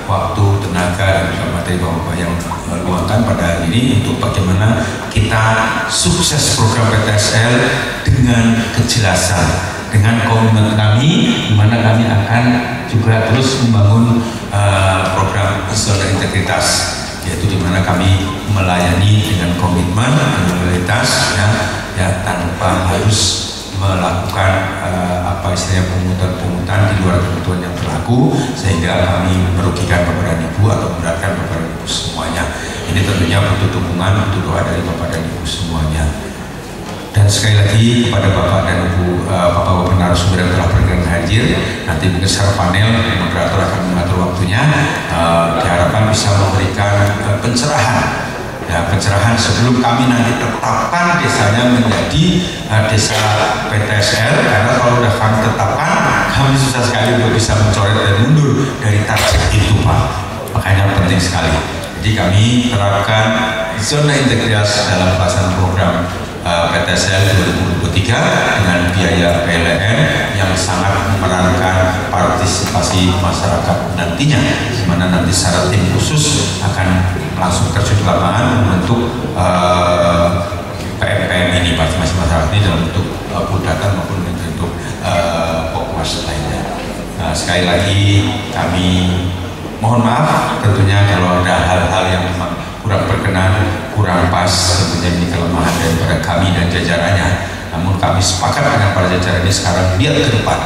waktu, tenaga, dan juga materi Bapak-Bapak yang meluangkan pada hari ini untuk bagaimana kita sukses program PTSL dengan kejelasan, dengan komitmen kami, di mana kami akan juga terus membangun program zona integritas, yaitu di mana kami melayani dengan komitmen dan loyalitas, ya, tanpa harus melakukan apa istilahnya pungutan-pungutan di luar kebutuhan yang berlaku, sehingga kami merugikan Bapak dan Ibu atau memberatkan Bapak dan Ibu semuanya. Ini tentunya butuh dukungan, butuh doa dari Bapak dan Ibu semuanya. Dan sekali lagi kepada Bapak dan Ibu, Bapak-Bapak narasumber yang telah berkenan hadir, nanti mungkin secara panel moderator akan mengatur waktunya, diharapkan bisa memberikan pencerahan. Ya, pencerahan sebelum kami nanti tetapkan desanya menjadi desa PTSL, karena kalau sudah kami tetapkan, kami susah sekali untuk bisa mencoret dan mundur dari target itu, Pak. Makanya penting sekali. Jadi kami terapkan zona integritas dalam pelaksanaan program PTSL 2023 dengan biaya PLN yang sangat memerankan partisipasi masyarakat nantinya, di mana nanti secara tim khusus akan langsung terjun di lapangan membentuk PMPM ini, partisipasi masyarakat ini dalam bentuk bulatan maupun bentuk pokwas lainnya. Sekali lagi kami mohon maaf tentunya kalau ada hal-hal yang memang kurang berkenan, kurang pas, tentunya ini kelemahan daripada kami dan jajarannya. Namun kami sepakat dengan para jajaran ini sekarang lihat ke depan.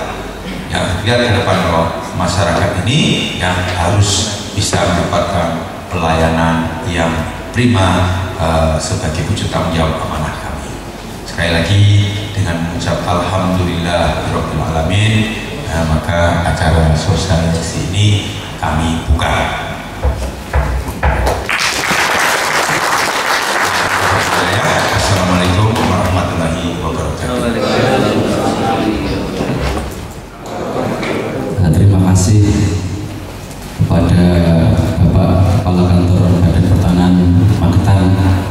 yang lihat ke depan bahwa masyarakat ini yang harus bisa mendapatkan pelayanan yang prima sebagai wujud tanggung jawab amanah kami. Sekali lagi dengan mengucap alhamdulillahirabbil alamin, maka acara sosialisasi ini kami buka. Assalamualaikum warahmatullahi wabarakatuh. Terima kasih kepada Bapak Kepala Kantor Badan Pertanahan Magetan,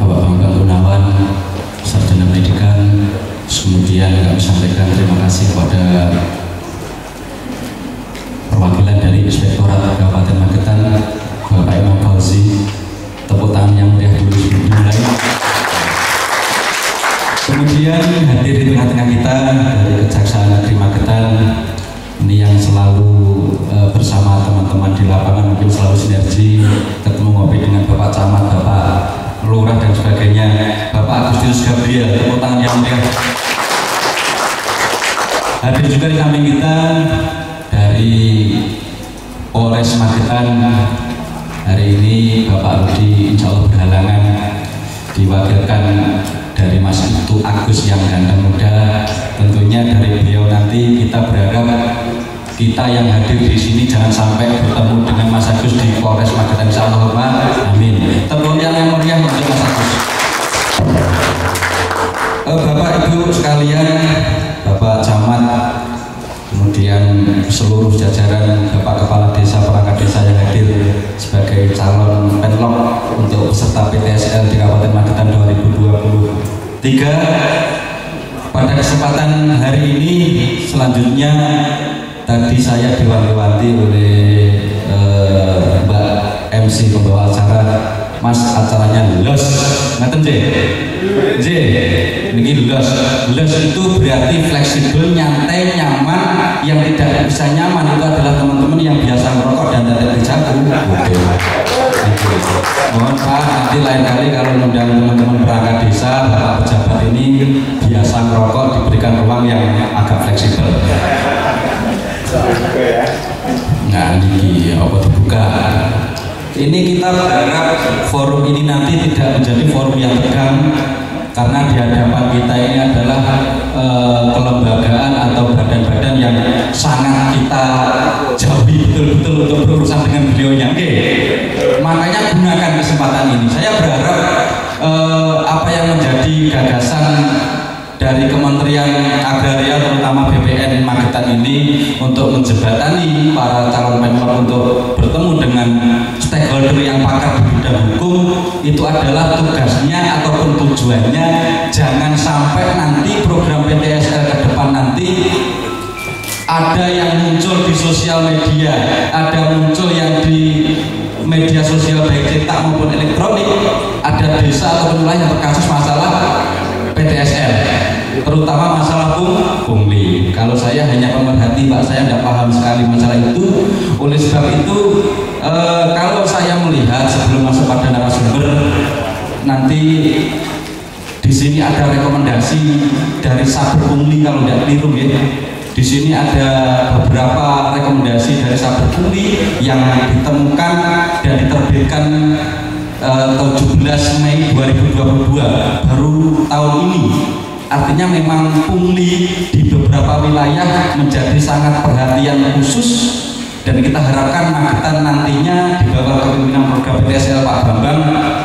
Bapak Bambang Gunawan, Sarjana Pendidikan. Kemudian kami sampaikan terima kasih kepada perwakilan dari Inspektorat Kabupaten Magetan, Bapak Imam Fauzi. Tepuk tangan yang meriah dulu dimulai. Kemudian hadir di tengah-tengah kita dari Kejaksaan Negeri Magetan, ini yang selalu bersama teman-teman di lapangan, mungkin selalu sinergi, ketemu ngopi dengan Bapak Camat, Bapak Lurah dan sebagainya, Bapak Agustinus Gabriel. Tepuk tangan yang meriah. Hadir juga di samping kita dari Polres Magetan. Hari ini Bapak Rudi insya Allah berhalangan, diwakilkan dari Mas Itu Agus yang ganteng muda. Tentunya dari beliau nanti kita berharap kita yang hadir di sini jangan sampai bertemu dengan Mas Agus di Polres Magetan, insya Allah. Amin. Tepuk yang meriah untuk Mas Agus. Bapak Ibu sekalian, Bapak Camat, kemudian seluruh jajaran Bapak Kepala Desa, perangkat desa yang hadir sebagai calon penlok untuk peserta PTSL di Kabupaten Magetan 2023. Pada kesempatan hari ini selanjutnya tadi saya diwanti-wanti oleh Mbak MC pembawa acara, Mas acaranya los, ngaten J, ini los itu berarti fleksibel, nyantai, nyaman. Yang tidak bisa nyaman itu adalah teman-teman yang biasa merokok dan tidak dijago. Mohon Pak, nanti lain kali kalau undang teman-teman perangkat desa, Bapak pejabat ini biasa merokok diberikan ruang yang agak fleksibel. Nah ini apa dibuka. Ini kita berharap forum ini nanti tidak menjadi forum yang tegang, karena di hadapan kita ini adalah kelembagaan atau badan-badan yang sangat kita jauhi betul-betul untuk berurusan dengan beliaunya. Makanya gunakan kesempatan ini. Saya berharap apa yang menjadi gagasan dari Kementerian Agraria terutama BPN Magetan ini untuk menjembatani para calon penlok untuk bertemu dengan stakeholder yang pakar di bidang hukum, itu adalah tugasnya ataupun tujuannya. Jangan sampai nanti program PTSL ke depan nanti ada yang muncul di sosial media, ada muncul yang di media sosial baik cetak maupun elektronik, ada desa ataupun wilayah yang berkasus masalah PTSL, terutama masalah pungli. Kalau saya hanya pemerhati Pak, saya tidak paham sekali masalah itu. Oleh sebab itu kalau saya melihat sebelum masuk pada narasumber, nanti di sini ada rekomendasi dari Saber Pungli kalau tidak keliru ya. Di sini ada beberapa rekomendasi dari Saber Pungli yang ditemukan dan diterbitkan 17 Mei 2022, baru tahun ini. Artinya memang pungli di beberapa wilayah menjadi sangat perhatian khusus, dan kita harapkan Magetan nantinya di bawah kepemimpinan program PTSL Pak Bambang,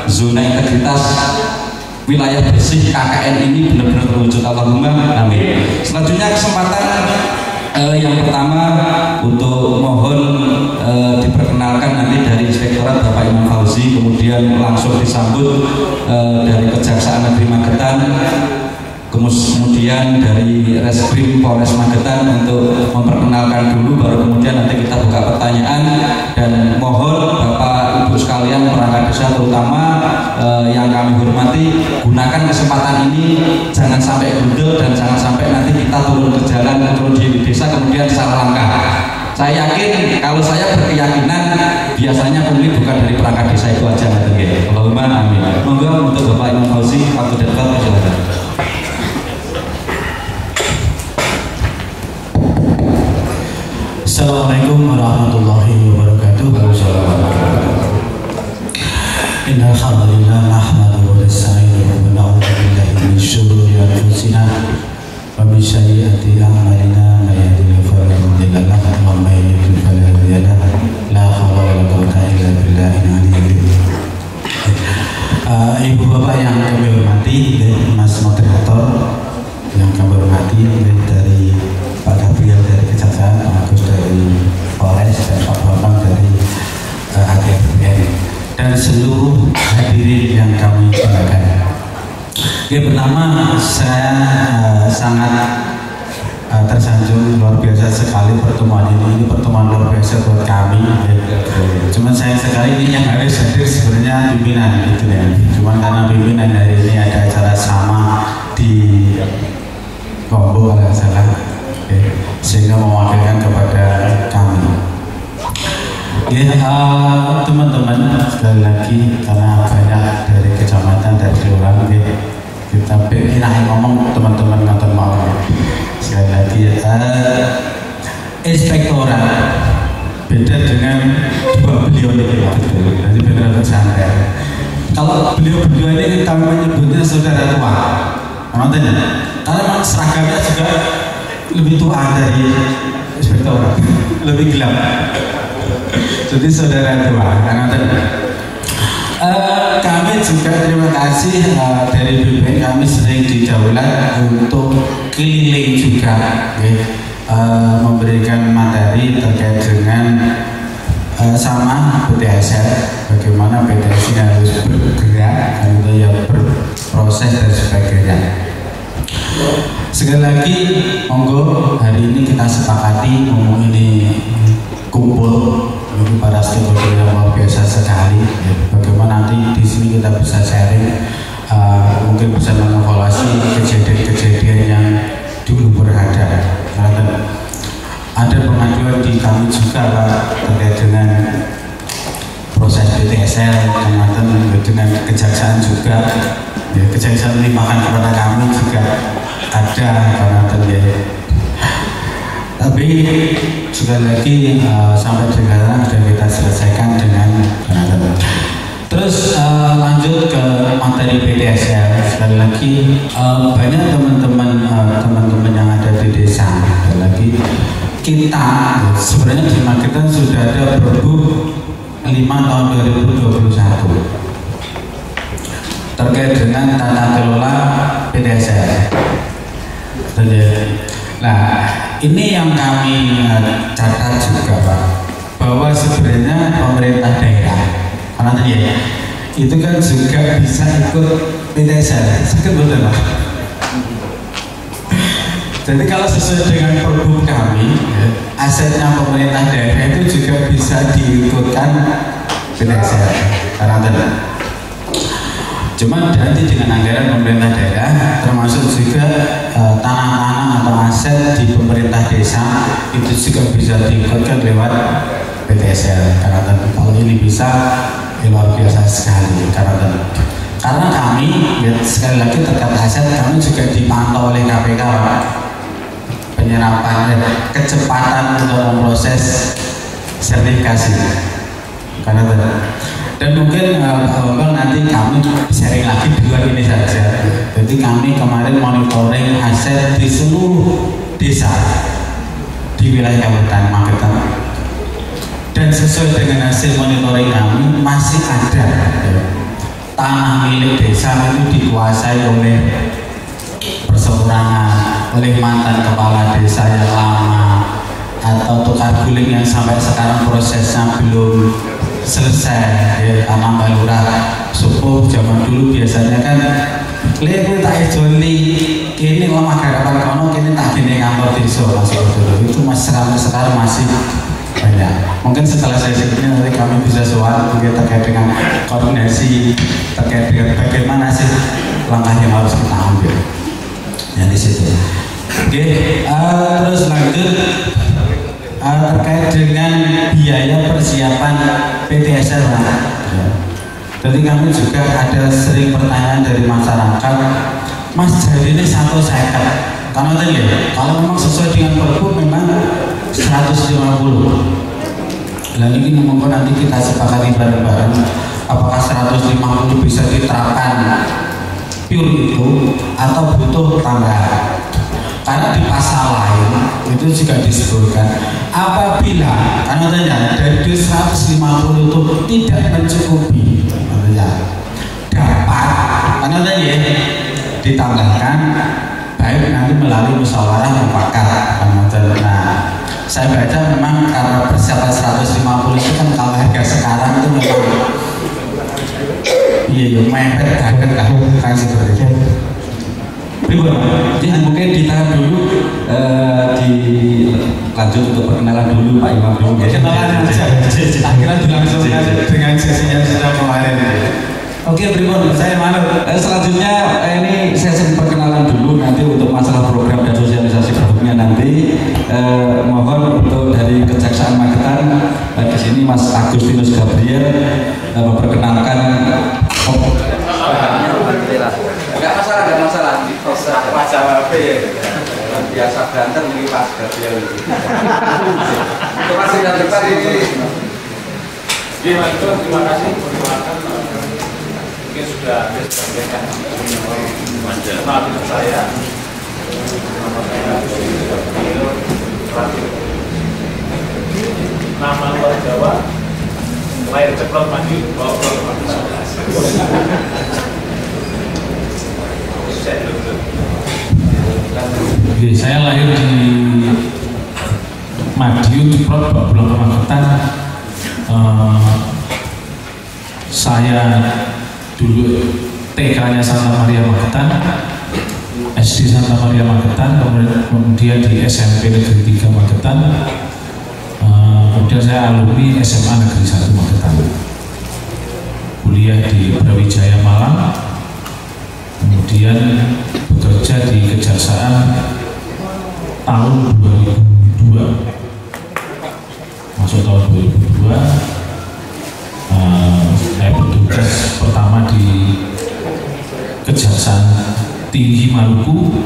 zona integritas wilayah bersih KKN ini benar-benar terwujud. Allahumma amin. Selanjutnya kesempatan yang pertama untuk mohon diperkenalkan nanti dari Inspektorat Bapak Imam Fauzi, kemudian langsung disambut dari Kejaksaan Negeri Magetan, kemudian dari Reskrim Polres Magetan untuk memperkenalkan dulu, baru kemudian nanti kita buka pertanyaan. Dan mohon Bapak Ibu sekalian perangkat desa terutama yang kami hormati, gunakan kesempatan ini, jangan sampai gundul dan jangan sampai nanti kita turun ke jalan, turun di desa kemudian salah langkah. Saya yakin, kalau saya berkeyakinan biasanya pungli bukan dari perangkat desa itu aja. Allahumma amin. Monggo untuk Bapak Imam Fauzi, waktu dan tempat silakan. Assalamualaikum warahmatullahi wabarakatuh. Innal hamdalillah nahmaduhu wa nasta'inuhu wa na'udzu billahi min shururi anfusina wa min sayyiati a'malina may yahdihillahu fala mudilla lahu wa may yudlil fala hadiya lahu la haula wa la quwwata illa billahil aliyyil azim. Ibu bapak yang kami hormati, Mas moderator yang kami hormati, dari Pak Gabriel dari Kejaksaan, Pak Agus dari Polres, dan Pak Bambang dari AGFBN, dan seluruh hadirin yang kami banggakan. Pertama, saya sangat tersanjung, luar biasa sekali pertemuan ini pertemuan luar biasa buat kami. Cuman sayang sekali ini yang harus hadir sebenarnya pimpinan gitu ya. Cuman karena pimpinan hari ini ada acara sama di Kombo kalau nggak salah, sehingga mewakilkan kepada kami. Teman-teman, sekali lagi karena banyak dari kecamatan, dari kelurahan, kita pengen ngomong teman-teman nonton mau. Sekali lagi, inspektorat beda dengan dua beliau ini, jadi benar santai. Kalau beliau-beliau ini kami menyebutnya saudara tua, nonton ya. Karena memang seragamnya juga lebih tua dari inspektorat, lebih gelap. Jadi saudara tua, karena kami juga terima kasih dari BPN, kami sering didaulat untuk keliling juga, memberikan materi terkait dengan sama PTSL, bagaimana PTSL harus bergerak, dan ya berproses dan sebagainya. Sekali lagi, monggo hari ini kita sepakati ngomong ini kumpul bagi para stakeholder yang luar biasa sekali. Bagaimana nanti di sini kita bisa sharing, mungkin bisa mengevaluasi kejadian-kejadian yang dulu berada. Ada pengaduan di kami juga Pak, terkait dengan proses PTSL, dengan kejaksaan juga. Ya, kejaksaan melimpahkan kepada kami juga ada ya. Tapi sekali lagi sampai sekarang sudah kita selesaikan dengan teman-teman. Terus lanjut ke materi PTSL. Sekali lagi banyak teman-teman yang ada di desa. Sekali lagi kita sebenarnya di Magetan sudah ada Perbu 5 tahun 2021 terkait dengan tata kelola PTSL. Nah, ini yang kami catat juga Pak, bahwa sebenarnya pemerintah daerah, karena ya, itu kan juga bisa ikut PTSL, sakit betul Pak. Jadi kalau sesuai dengan Perbu kami, asetnya pemerintah daerah itu juga bisa diikutkan PTSL, karena cuma nanti dengan anggaran pemerintah daerah, termasuk juga tanah-tanah atau aset di pemerintah desa itu juga bisa diikutkan lewat PTSL. Karena kalau ini bisa, luar biasa sekali. Karena kami sekali lagi terkait aset, kami juga dipantau oleh KPK penyerapan kecepatan untuk memproses sertifikasi. Dan mungkin Pak Bambang nanti kami sharing lagi dua ini saja. Jadi kami kemarin monitoring aset di seluruh desa di wilayah Kabupaten Magetan, dan sesuai dengan hasil monitoring kami masih ada tanah milik desa itu dikuasai oleh perseorangan, oleh mantan kepala desa yang lama, atau tukar guling yang sampai sekarang prosesnya belum selesai. Karena Mbak Lurah subuh zaman dulu biasanya kan lebih tak ejoli kini lemah garapan kono, kini tak gini kantor desa dulu itu masih sekarang masih banyak. Mungkin setelah saya sebutnya nanti kami bisa soal mungkin terkait dengan koordinasi terkait dengan bagaimana sih langkah yang harus kita ambil yang di situ. Terus lanjut terkait dengan biaya persiapan PTSL. Jadi kami juga ada sering pertanyaan dari masyarakat, Mas jadi ini 1 second. Karena tadi ya, kalau memang sesuai dengan Perbu memang 150. Dan ini monggo nanti kita sepakati bareng-bareng apakah 150 bisa diterapkan pure itu atau butuh tambahan. Karena di pasal lain itu juga disebutkan apabila karena dari 150 itu tidak mencukupi dapat karena ditambahkan baik nanti melalui musyawarah mufakat. Nah, saya baca memang karena persiapan 150 itu kan kalau harga sekarang itu memang iya mepet banget kan seperti itu. Jadi mungkin ditahan dulu, dilanjut untuk perkenalan dulu Pak Imam dulu. Kenalan aja, akhirnya dilangsungkan dengan sesinya sudah kemarin. Oke, Pribon, saya manut. Selanjutnya ini sesi perkenalan dulu, nanti untuk masalah program dan sosialisasi produknya nanti mohon untuk dari Kejaksaan Magetan di sini Mas Agustinus Gabriel memperkenalkan. Enggak masalah di proses masalah biasa berantem ini Mas Gabriel ini. Untuk masih yang depan ini. Terima kasih. Mungkin sudah disampaikan maaf saya. Nama saya nama luar Jawa, lahir Ceklon Mandi, saya lahir di Madiun, Ceklon, Pulau Magetan. Saya dulu TK-nya Santa Maria Magetan, SD Santa Maria Magetan, kemudian di SMP Negeri 3 Magetan, kemudian saya alumni SMA Negeri 1 Magetan, kuliah di Brawijaya Malang, kemudian bekerja di Kejaksaan tahun 2002, masuk tahun 2002. Saya bertugas pertama di Kejaksaan Tinggi Maluku,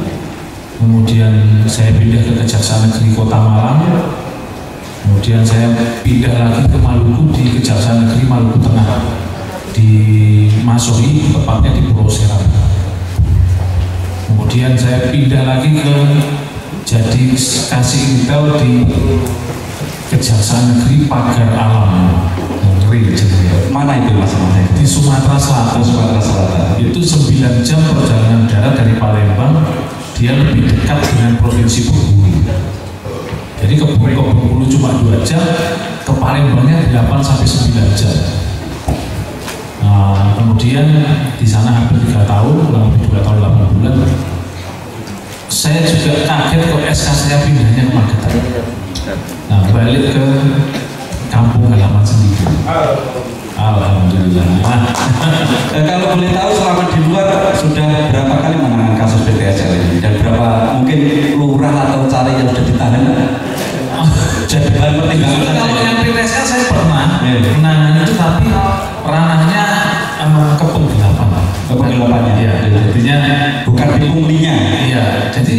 kemudian saya pindah ke Kejaksaan Negeri Kota Malang, kemudian saya pindah lagi ke Maluku di Kejaksaan Negeri Maluku Tengah di Masoi, tepatnya di Pulau Seram. Kemudian saya pindah lagi ke jadi kasih intel di Kejaksaan Negeri Pagar Alam. Mana itu Mas? Di Sumatera Selatan. Itu 9 jam perjalanan darat dari Palembang. Dia lebih dekat dengan provinsi Bengkulu. Jadi ke Bengkulu cuma 2 jam, ke Palembangnya 8 sampai 9 jam. Kemudian di sana hampir 3 tahun, kurang lebih 2 tahun 8 bulan. Saya juga kaget kok SK saya pindahnya ke Magetan. Nah, balik ke kampung halaman sendiri. Alhamdulillah. Kalau boleh tahu selama di luar sudah berapa kali menangani kasus PTSL ini dan berapa mungkin lurah atau caleg yang sudah ditahan? Jadi bahan pertimbangan. Kalau yang PTSL saya pernah menangani itu, tapi ranahnya kepengelapan. Kepengelapannya. Iya, jadinya bukan dipunglinya. Iya, jadi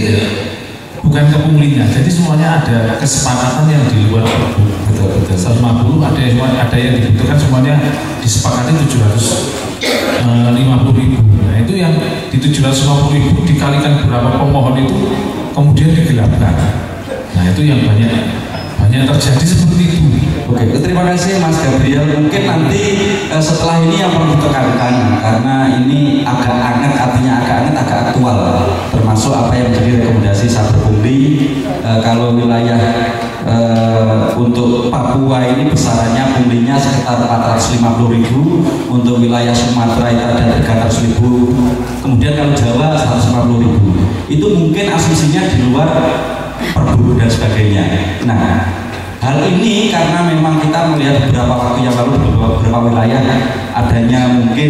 bukan kepunglinya. Jadi semuanya ada kesepakatan yang di luar perbu. Betul. 150 ada yang dibutuhkan, semuanya disepakati 750.000. Nah itu yang di 750.000 dikalikan berapa pemohon itu kemudian digelapkan. Nah itu yang banyak terjadi seperti itu. Oke, terima kasih Mas Gabriel. Mungkin nanti setelah ini yang perlu ditekankan karena ini agak anget, artinya agak anget, agak aktual, termasuk apa yang menjadi rekomendasi Saber Pungli. Kalau wilayah untuk Papua ini besarannya punglinya sekitar 450.000, untuk wilayah Sumatera itu ada 300.000, kemudian kalau Jawa 150.000. Itu mungkin asumsinya di luar perbu dan sebagainya. Nah, hal ini karena memang kita melihat beberapa waktu yang lalu di beberapa wilayah adanya mungkin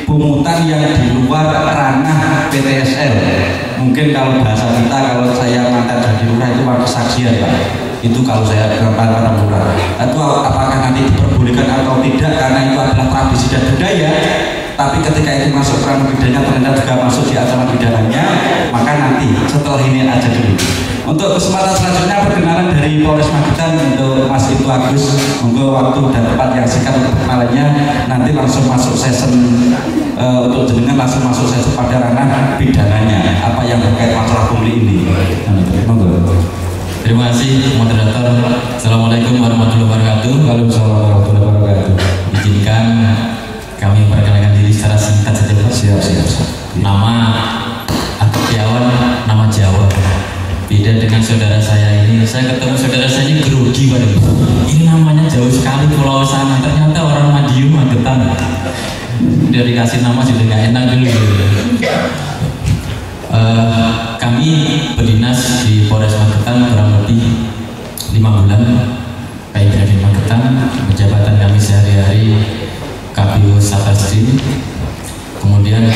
pungutan yang di luar ranah PTSL. Mungkin kalau bahasa kita, kalau saya mantan jadi lurah itu waktu kesaksian Pak. Itu kalau saya para lurah. Itu apakah nanti diperbolehkan atau tidak karena itu adalah tradisi dan budaya. Tapi ketika itu masuk ranah pidana ternyata juga masuk di ancaman pidananya, maka disampaikan nanti setelah ini aja dulu. Untuk kesempatan selanjutnya perkenalan dari Polres Magetan untuk Mas Ibtu Agus. Monggo waktu dan tempat yang singkat untuk perkenalannya, nanti langsung masuk session untuk jenengan langsung masuk session pada ranah pidananya apa yang terkait masalah pungli ini. Monggo. Terima kasih moderator. Assalamualaikum warahmatullahi wabarakatuh. Waalaikumsalam warahmatullahi wabarakatuh. Izinkan kami memperkenalkan diri secara singkat saja. Siap. Nama Agus Setiawan, nama Jawa. Beda dengan saudara saya ini. Saya ketemu saudara saya ini grogi pada ini namanya jauh sekali pulau sana. Ternyata orang Madiun Magetan. Udah dikasih nama sudah nggak enak dulu. Kami berdinas di Polres Magetan kurang lebih 5 bulan. Baik di Magetan, jabatan kami sehari-hari KPU Satreskrim. Kemudian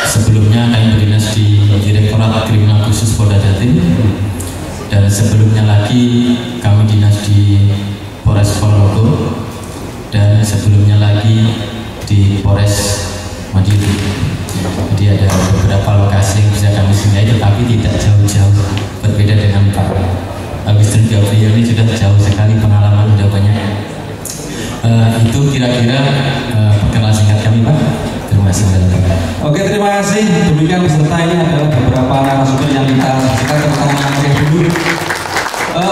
sebelumnya kami berdinas di Direktorat Kriminal Khusus Polda Jatim, dan sebelumnya lagi kami dinas di Polres Ponorogo, dan sebelumnya lagi di Polres Madiun. Jadi ada beberapa lokasi yang bisa kami singgahi, tetapi tidak jauh-jauh. Berbeda dengan Pak Agus Gabriel ini sudah jauh sekali pengalaman, sudah banyak. Itu kira-kira perkenalan singkat kami, Pak. Terima kasih. Oke, terima kasih. Demikian peserta ini adalah beberapa narasumber yang kita saksikan dulu.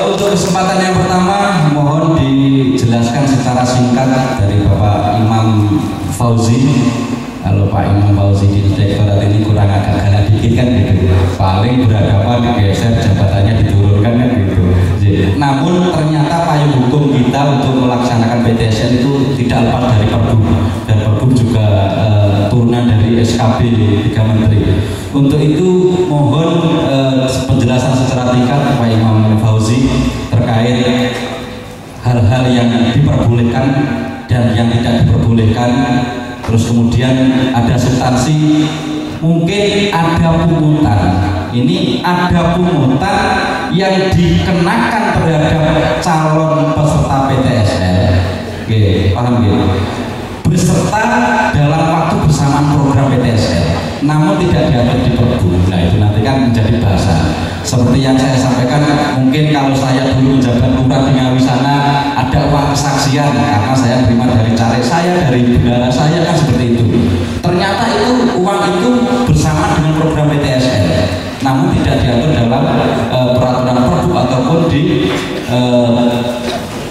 Untuk kesempatan yang pertama, mohon dijelaskan secara singkat dari Bapak Imam Fauzi. Kalau Pak Imam Fauzi di Direktorat ini kurang agak galak dikit kan gitu. Paling berhadapan digeser, jabatannya diturunkan kan gitu. Namun ternyata payung hukum kita untuk melaksanakan PTSN itu tidak lepas dari Pergub, dan Pergub juga turunan dari SKB 3 Menteri. Untuk itu mohon penjelasan secara tingkat Pak Imam Fauzi terkait hal-hal yang diperbolehkan dan yang tidak diperbolehkan. Terus kemudian ada substansi, mungkin ada pungutan. Ini ada pungutan yang dikenakan terhadap calon peserta PTSN. Oke, paham ya? Beserta dalam waktu bersamaan program PTSN, namun tidak diatur di Pergub. Nah itu nanti kan menjadi bahasan. Seperti yang saya sampaikan, mungkin kalau saya dulu menjabat lurah di Ngawi sana ada uang kesaksian karena saya terima dari caleg saya, dari bendara saya, kan seperti itu. Ternyata itu uang itu bersama dengan program PTSN, namun tidak diatur dalam peraturan Pergub ataupun di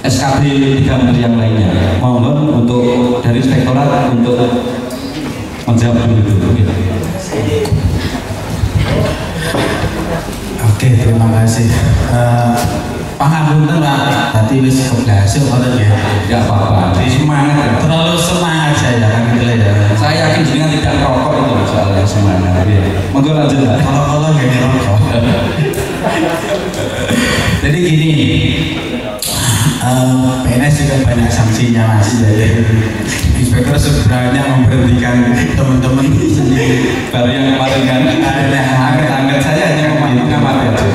SKB 3 Menteri yang lainnya. Mohon untuk dari Inspektorat untuk menjawab dulu. Oke, terima kasih. Pangapunten Pak, tadi wis keblasuk orang ya. Tidak apa-apa. Semangat ya. Terlalu semangat saya kan gitu ya. Saya yakin jenengan tidak merokok itu soalnya semangat. Monggo lanjut Pak. Kalau gini rokok. Jadi gini, PNS juga banyak sanksinya Mas. Inspektor sebenarnya memberhentikan teman-teman Baru yang kemarin kan angkat-angkat saya hanya mengamati aja.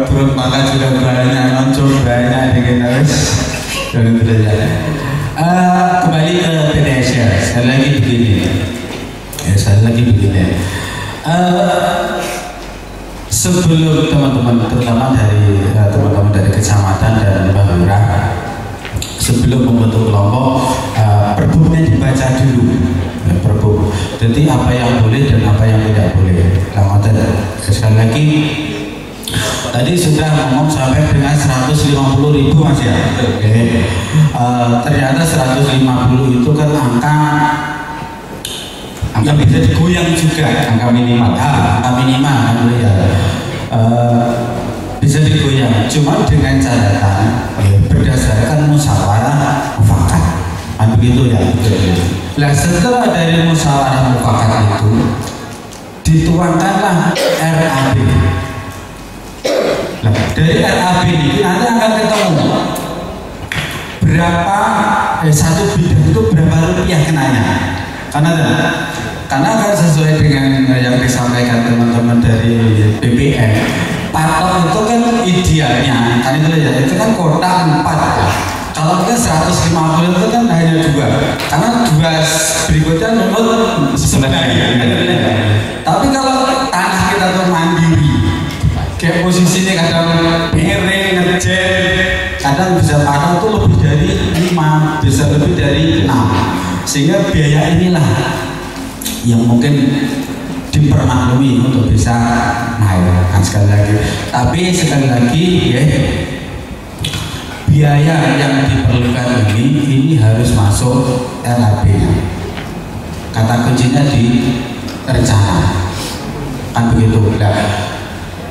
Turut pangkat juga banyak, non-job banyak dengan harus dan itu saja. Kembali ke PTSN, sekali lagi begini. Sebelum teman-teman, terutama dari teman-teman dari kecamatan dan Mbak Lurah, sebelum membentuk kelompok, Pergubnya dibaca dulu. Ya, Pergub. Jadi apa yang boleh dan apa yang tidak boleh. Sekali lagi, tadi sudah ngomong sampai dengan 150.000 Mas ya. Oke. Ternyata 150 itu kan angka bisa digoyang juga, angka minimal. Angka minimal ya. Bisa digoyang, cuma dengan catatan berdasarkan musyawarah mufakat, begitu ya. Nah setelah dari musyawarah mufakat itu dituangkanlah RAB. Nah, dari RAB ini nanti akan ketemu berapa satu bidang itu berapa rupiah kenanya, karena kan sesuai dengan yang disampaikan teman-teman dari BPN. Patok itu kan idealnya, kan itu kan kota 4. Kalau kita 150 itu kan hanya 2, karena 2 berikutnya menurut sebenarnya. Tapi kalau tanah kita kita tuh mandiri, kayak posisinya kadang miring, ngejet, kadang bisa panen tuh lebih dari 5, bisa lebih dari 6, sehingga biaya inilah yang mungkin dipermaklumi untuk bisa naik. Nah, sekali lagi, tapi sekali lagi ya, biaya yang diperlukan ini harus masuk RAP. Kata kuncinya di rencana, kan begitu. Nah,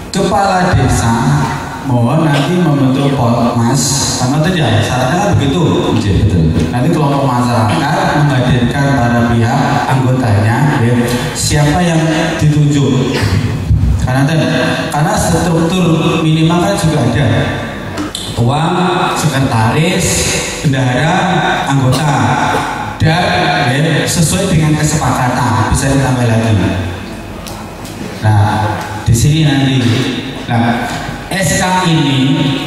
kepala desa mohon nanti membentuk Polmas, karena tadi ya syaratnya kan begitu. Betul. Nanti kelompok masyarakat menghadirkan para pihak anggotanya, ya, siapa yang ditunjuk. Karena struktur minimal kan juga ada. Ketua, sekretaris, bendahara, anggota, dan ya, sesuai dengan kesepakatan bisa ditambah lagi. Nah, di sini nanti, nah SK ini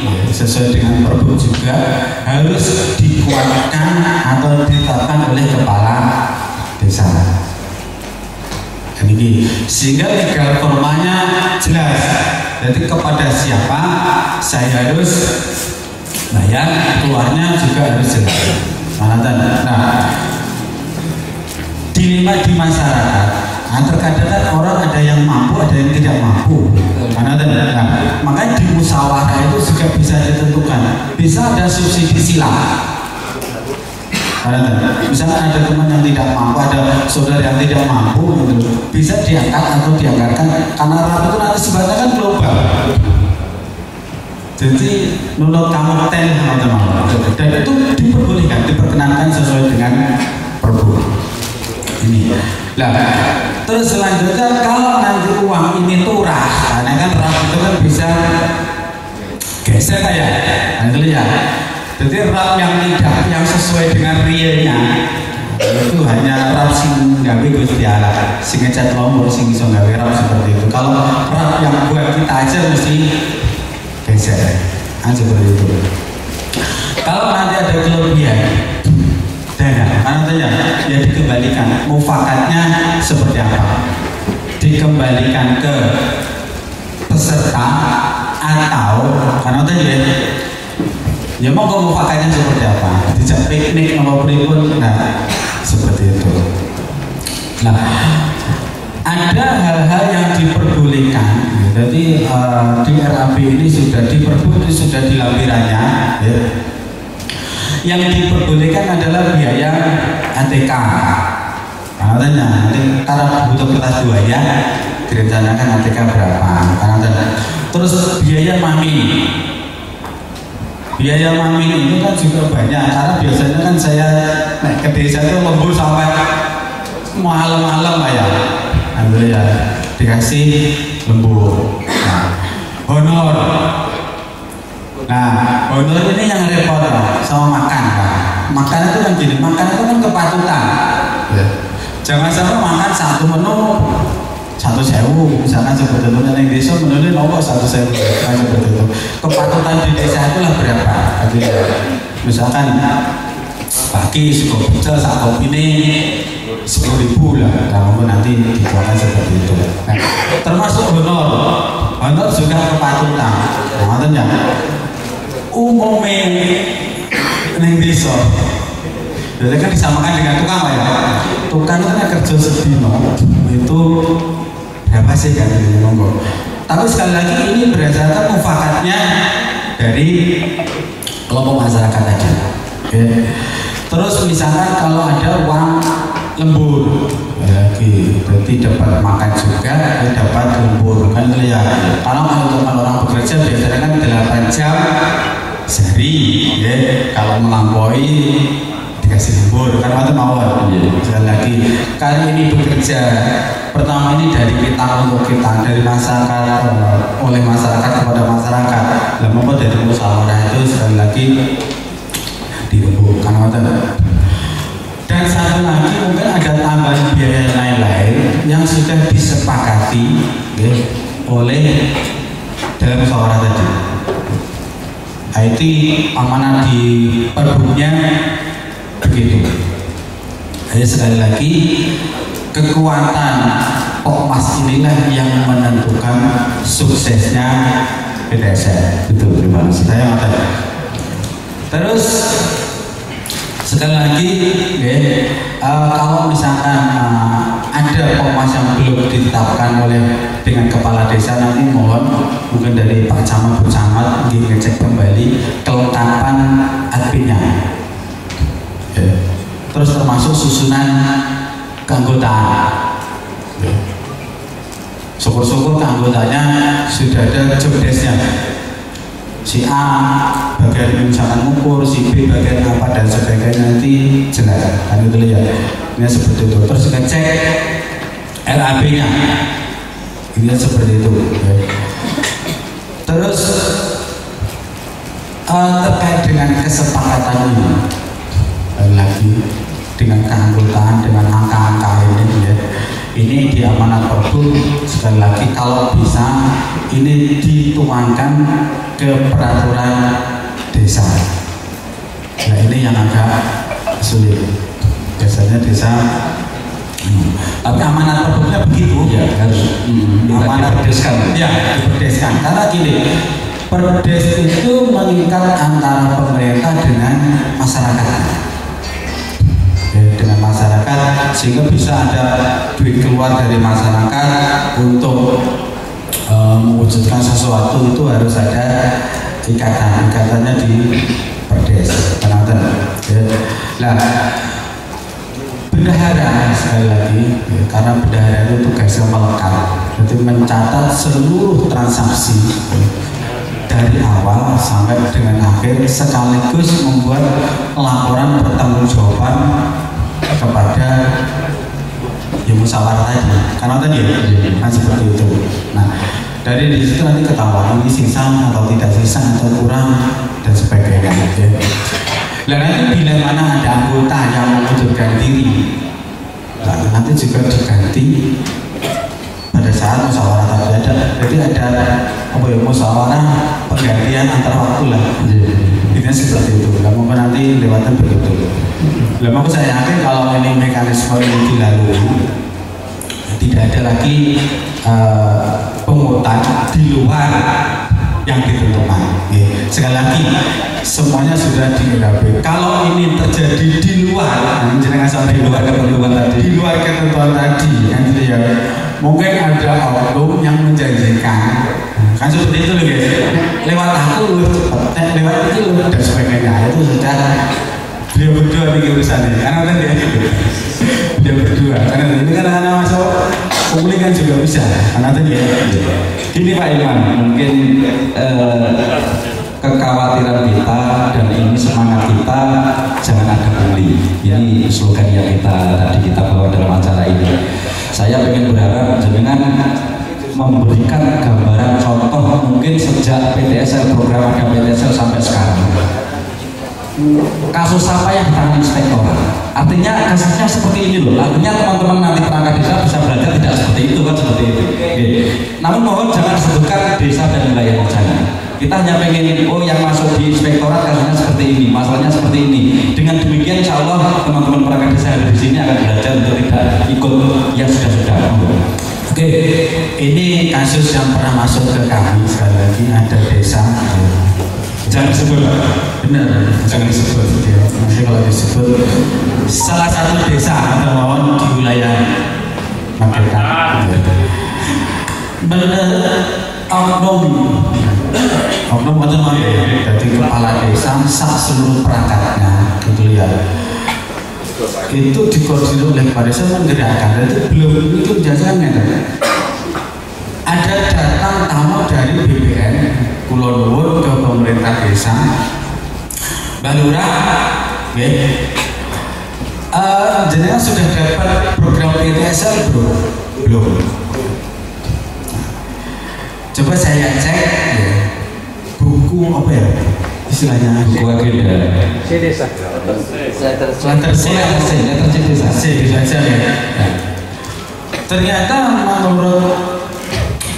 ya, sesuai dengan Perbu juga harus dikuatkan atau ditetapkan oleh kepala desa. Ini sehingga legal formanya jelas. Jadi kepada siapa saya harus bayar, keluarnya juga harus jelas. Nah, dilema di masyarakat. Nah, terkadang kan orang ada yang mampu, ada yang tidak mampu. Nah, makanya di musyawarah itu juga bisa ditentukan. Bisa ada subsidi silang. Misalnya ada teman yang tidak mampu, ada saudara yang tidak mampu, gitu, bisa diangkat atau dianggarkan karena RAP itu nanti sebenarnya kan global. Jadi menurut kamu teman-teman, dan itu diperbolehkan, diperkenankan sesuai dengan Perbu ini. Nah, terus selanjutnya kalau nanti uang ini turah, karena kan RAP itu kan bisa geser ya, nanti lihat. Jadi RAP yang tidak, yang sesuai dengan realnya itu hanya RAP sing gawe Gusti Allah, sing ngecat lombok, sing iso gawe RAP seperti itu. Kalau RAP yang buat kita aja mesti geser, seperti itu. Kalau nanti ada kelebihan dana, nantinya ya dikembalikan. Mufakatnya seperti apa? Dikembalikan ke peserta atau karena tadi ya mau mufakatnya seperti apa? Dijak piknik nomor berikut, nah seperti itu. Nah, ada hal-hal yang diperbolehkan. Jadi di RAP ini sudah diperbolehkan, sudah di lampirannya. Ya. Yang diperbolehkan adalah biaya ATK. Katanya nanti karena butuh kertas 2 ya, direncanakan ATK berapa? Terus biaya mami. Biaya mami ini kan juga banyak, karena biasanya kan saya naik ke desa itu lembur sampai malam-malam ya. Ya dikasih lembur. Honor. Nah, honor ini yang repot sama makan. Makan itu kan gini, makan itu kan kepatutan. Jangan sampai makan satu menu 1.000, misalkan seperti itu. Yang desa menunya nomor 1.000, seperti itu. Kepatutan di desa itulah berapa? Misalkan pagi sego pecel sak kopi ini 10.000 lah, kalau nanti dibuatkan seperti itu. Nah, termasuk honor juga kepatutan. Maksudnya umumnya neng desa, jadi kan disamakan dengan tukang lah ya. Tukang itu kan kerja sedino, itu berapa sih kan ini monggo. Tapi sekali lagi ini berdasarkan mufakatnya dari kelompok masyarakat aja. Oke. Terus misalkan kalau ada uang lembur, berarti dapat makan juga, dapat lembur kan ya. Kalau untuk orang bekerja biasanya kan 8 jam sehari, ya. Kalau melampaui dikasih lembur, karena itu mawar. Sekali lagi, kali ini bekerja pertama ini dari kita untuk kita, dari masyarakat oleh masyarakat kepada masyarakat. Lama dari musyawarah itu sekali lagi dilembur, karena itu. Dan satu lagi mungkin ada tambahan biaya lain-lain yang sudah disepakati ya, oleh dalam musyawarah tadi. IT amanah di Perbunya begitu. Jadi sekali lagi kekuatan Pokmas inilah yang menentukan suksesnya PTSL. Betul, terima kasih. Saya ngerti. Terus sekali lagi, kalau misalkan ada Pokmas yang belum ditetapkan dengan kepala desa, nanti mohon mungkin dari Pak Camat, Bu Camat ngecek kembali kelengkapan adminnya. Terus termasuk susunan keanggotaan. Syukur-syukur keanggotanya sudah ada job desk-nya. Si A bagian misalkan ukur, si B bagian apa dan sebagainya, nanti jelas kan itu ya. Ini seperti itu. Terus ngecek LAB-nya. Ini seperti itu. Terus terkait dengan kesepakatan ini lagi dengan keanggotaan, dengan angka-angka ini ya. Ini di amanat Perbu sekali lagi kalau bisa ini dituangkan ke peraturan desa. Nah ini yang agak sulit. Biasanya desa tapi amanat Perbunya begitu ya, harus amanat diperdeskan. Ya, diperdeskan. Karena gini, perdes itu mengikat antara pemerintah dengan masyarakat. Dengan masyarakat sehingga bisa ada duit keluar dari masyarakat untuk mewujudkan sesuatu, itu harus ada ikatannya di perdes. Nah, bendahara sekali lagi karena bendahara itu tugasnya melekat, jadi mencatat seluruh transaksi dari awal sampai dengan akhir, sekaligus membuat laporan pertanggungjawaban kepada yang musyawarah tadi. Karena tadi kan seperti itu. Nah, dari di situ nanti ketahuan ini sisa atau tidak sisa atau kurang dan sebagainya. Nah, nanti bila mana ada anggota yang mengundurkan diri, nah, nanti juga diganti pada saat musyawarah tadi ada. Jadi ada musyawarah penggantian antar waktu lah. Ini seperti itu. Lah mungkin nanti lewatnya begitu. Lah mau saya yakin kalau ini mekanisme ini dilalui, tidak ada lagi pungutan di luar yang ditentukan. Sekali lagi semuanya sudah di LAB. Kalau ini terjadi di luar, jangan sampai di luar ketentuan tadi. Di luar ketentuan tadi, kan gitu ya. Mungkin ada oknum yang menjanjikan, kan seperti itu loh guys. Lewat aku cepet, lewat itu dan sebagainya. Itu sudah beliau berdua bikin urusannya. Karena kan dia berdua. Karena ini kan anak masuk pungli kan juga bisa. Karena tadi ya. Ini Pak Iman, mungkin kekhawatiran kita dan ini semangat kita, jangan ada pungli. Ini slogan yang tadi kita bawa dalam acara ini. Saya ingin berharap jenengan memberikan gambaran contoh mungkin sejak PTSL, program ada PTSL sampai sekarang. Kasus apa yang ditangani inspektorat? Artinya kasusnya seperti ini loh. Artinya teman-teman nanti perangkat desa bisa belajar tidak seperti itu kan, seperti itu. Namun mohon jangan sebutkan desa dan wilayah jangan. Kita hanya pengen yang masuk di inspektorat kasusnya seperti ini, masalahnya seperti ini. Dengan demikian insya Allah teman-teman perangkat desa yang di sini akan belajar untuk tidak ikut yang sudah-sudah. Oke, ini kasus yang pernah masuk ke kami. Sekali lagi ada desa. Jangan disebut, benar, jangan disebut. Nanti kalau disebut salah satu desa atau di wilayah Magetan, benar oknum macam dari kepala desa sak seluruh perangkatnya, gitu ya. Itu dikoordinir oleh kepala desa menggerakkan, itu belum itu jajannya. Ada datang tamu dari BPN Kulon Wud ke pemerintah desa Mbak Lurah, jenengan sudah dapat program PTSL belum? Coba saya cek buku apa ya istilahnya, buku agenda C desa. letter C desa bisa aja ya. Ternyata menurut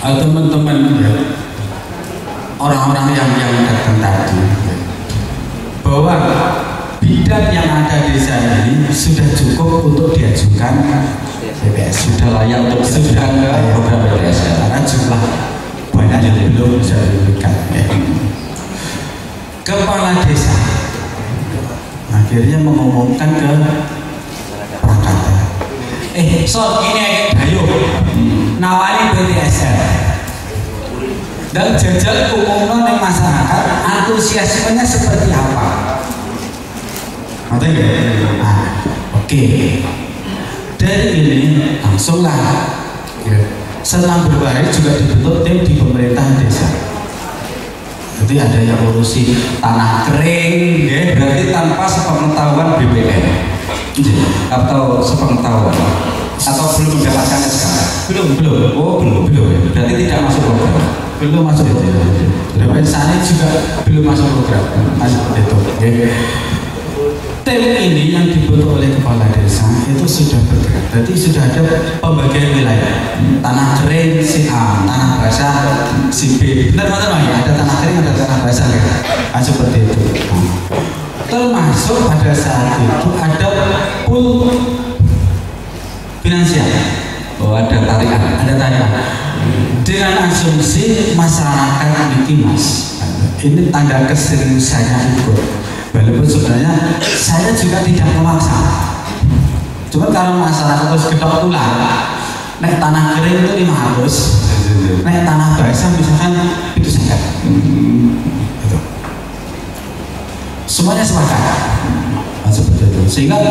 teman-teman orang-orang yang datang tadi bahwa bidan yang ada di desa ini sudah cukup untuk diajukan PPS. Sudah layak untuk diajukan ke program PPS karena jumlah banyak yang belum bisa diberikan. Kepala desa akhirnya mengumumkan ke Prakata. So ini ayo nawari PTSL dan jajal umumnya di masyarakat antusiasmenya seperti apa? Oke. Dari ini langsunglah selang beberapa hari juga dibentuk tim di pemerintahan desa. Jadi ada yang ngurusi tanah kering, berarti tanpa sepengetahuan BPN atau sepengetahuan atau belum mendapatkan SK? Belum. Oh belum. Berarti tidak masuk program. Belum masuk program. Dan sana juga belum masuk program. Masuk itu. Tim ini yang dibentuk oleh kepala desa itu sudah bergerak. Jadi sudah ada pembagian wilayah. Tanah kering si A, tanah basah si B. Benar ya? Ada tanah kering, ada tanah basah ya. Seperti itu. Termasuk pada saat itu ada pool finansial. Oh ada tarikan. Dengan asumsi masyarakat memiliki mas. Ini tanda keseriusannya ikut. Walaupun sebenarnya saya juga tidak memaksa. Cuma kalau masyarakat terus gedok tulang, naik tanah kering itu 500, naik tanah basah misalkan itu sangat. Semuanya sepakat. Seperti itu. Sehingga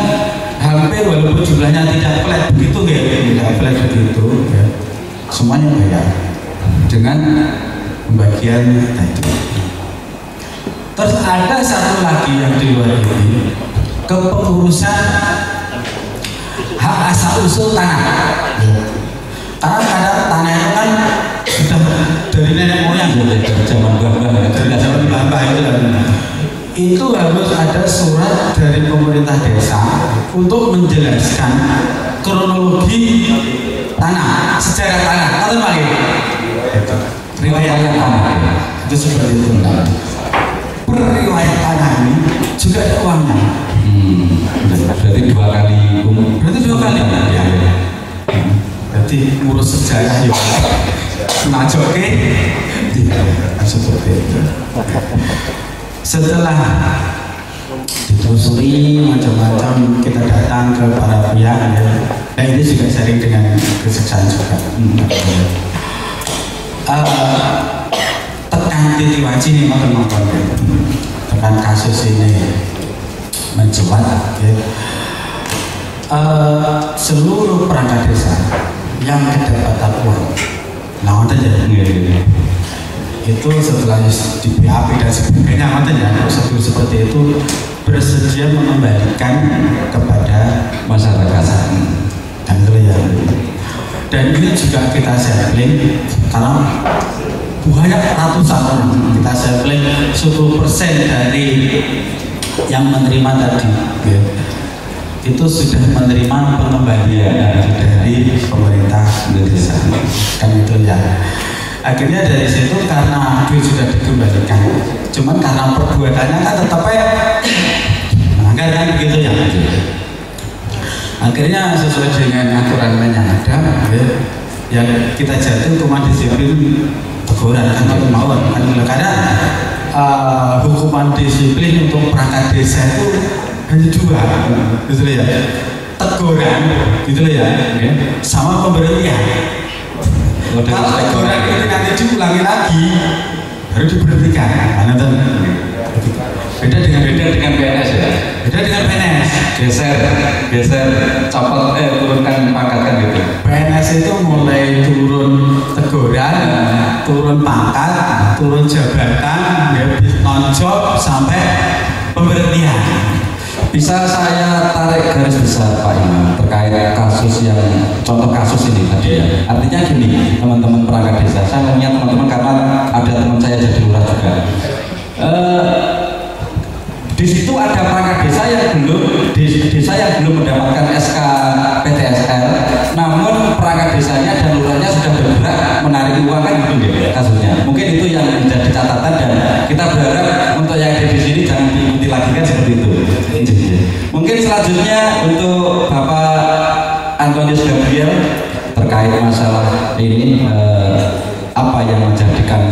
hampir walaupun jumlahnya tidak flat begitu ya, tidak flat begitu ya. Semuanya bayar dengan pembagian tadi. Terus ada satu lagi yang di luar ini, kepengurusan hak asal usul tanah. Karena kadang tanah itu kan sudah dari nenek moyang, zaman mbah itu harus ada surat dari pemerintah desa untuk menjelaskan kronologi tanah, sejarah tanah. Kata lagi, riwayat tanah itu seperti itu. Riwayat tanah ini juga ada uangnya. Berarti dua kali. Ya. Berarti ngurus sejarah ya. Najoke. Seperti itu. Setelah ditelusuri macam-macam, kita datang ke para pihak ya. Dan ini juga sharing dengan kesaksian juga. Tekan titik wajib nih teman-teman. Tekan kasus ini mencuat ya. Seluruh perangkat desa yang kedapatan uang lawan aja itu setelah di BAP dan sebagainya prosedur seperti itu bersedia mengembalikan kepada masyarakat dan kalian. Dan ini juga kita sampling karena banyak ratusan orang, kita sampling 10% dari yang menerima tadi ya. Itu sudah menerima pengembalian dari pemerintah desa kan itu ya. Akhirnya dari situ karena duit sudah dikembalikan, cuman karena perbuatannya kan tetap melanggar kan begitu ya. Akhirnya sesuai dengan aturan yang ada ya, yang kita jatuh hukuman disiplin teguran kan mau kan karena hukuman disiplin untuk perangkat desa itu hanya dua gitu ya, teguran gitu ya, sama pemberhentian. Kalau teguran itu nanti diulangi lagi baru diberhentikan. Beda dengan PNS ya. Beda dengan PNS. Geser, copot, turunkan pangkat kan gitu. PNS itu mulai turun teguran, turun pangkat, turun jabatan, nonjob sampai pemberhentian. Bisa saya tarik garis besar Pak Imam terkait kasus yang contoh kasus ini tadi ya. Artinya gini teman-teman perangkat desa, saya ngomongnya teman-teman karena ada teman saya jadi lurah juga. Di situ ada perangkat desa yang belum mendapatkan SK PTSL, namun perangkat desanya dan lurahnya sudah bergerak menarik uang kan gitu ya kasusnya. Mungkin itu yang menjadi catatan dan kita berharap untuk yang ada di sini jangan diikuti lagi kan seperti itu. Mungkin selanjutnya untuk Bapak Antonius Gabriel ini apa yang menjadikan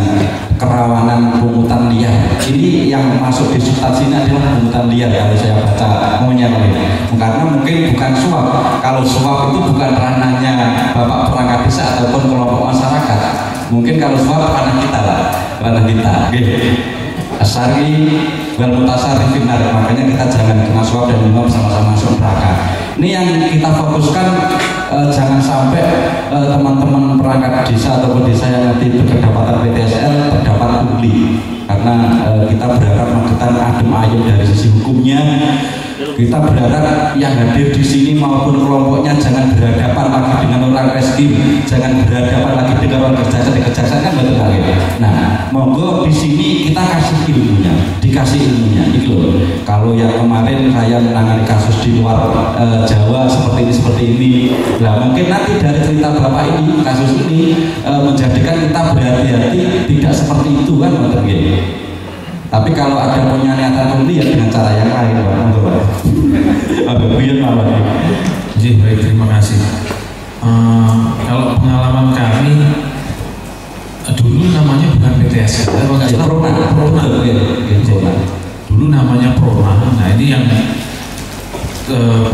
kerawanan pungutan liar. Ini yang masuk di substansi ini adalah pungutan liar kalau saya baca monyet ini. Karena mungkin bukan suap. Kalau suap itu bukan ranahnya Bapak perangkat desa ataupun kelompok masyarakat. Mungkin kalau suap ranah kita lah, ranah kita. Asari wal mutasarrif finnar, makanya kita jangan kena suap dan minum sama-sama masuk neraka. Ini yang kita fokuskan, jangan sampai teman-teman perangkat desa ataupun desa yang nanti berdapatan PTSL terdapat pungli, karena kita berharap Magetan adem ayem dari sisi hukumnya. Kita berharap yang hadir di sini maupun kelompoknya jangan berhadapan lagi dengan orang reskim, jangan berhadapan lagi dengan orang kejaksaan kan betul lagi. Nah, monggo di sini kita kasih ilmunya, dikasih ilmunya. Itu loh. Kalau yang kemarin saya menangani kasus di luar Jawa seperti ini, nah mungkin nanti dari cerita Bapak ini, kasus ini menjadikan kita berhati-hati tidak seperti itu kan, betul ya. Tapi kalau ada punya niatan pungli ya dengan cara yang lain, Pak. Jadi baik, terima kasih. Kalau pengalaman kami dulu namanya bukan PTS, Prona. Dulu namanya Prona. Nah ini yang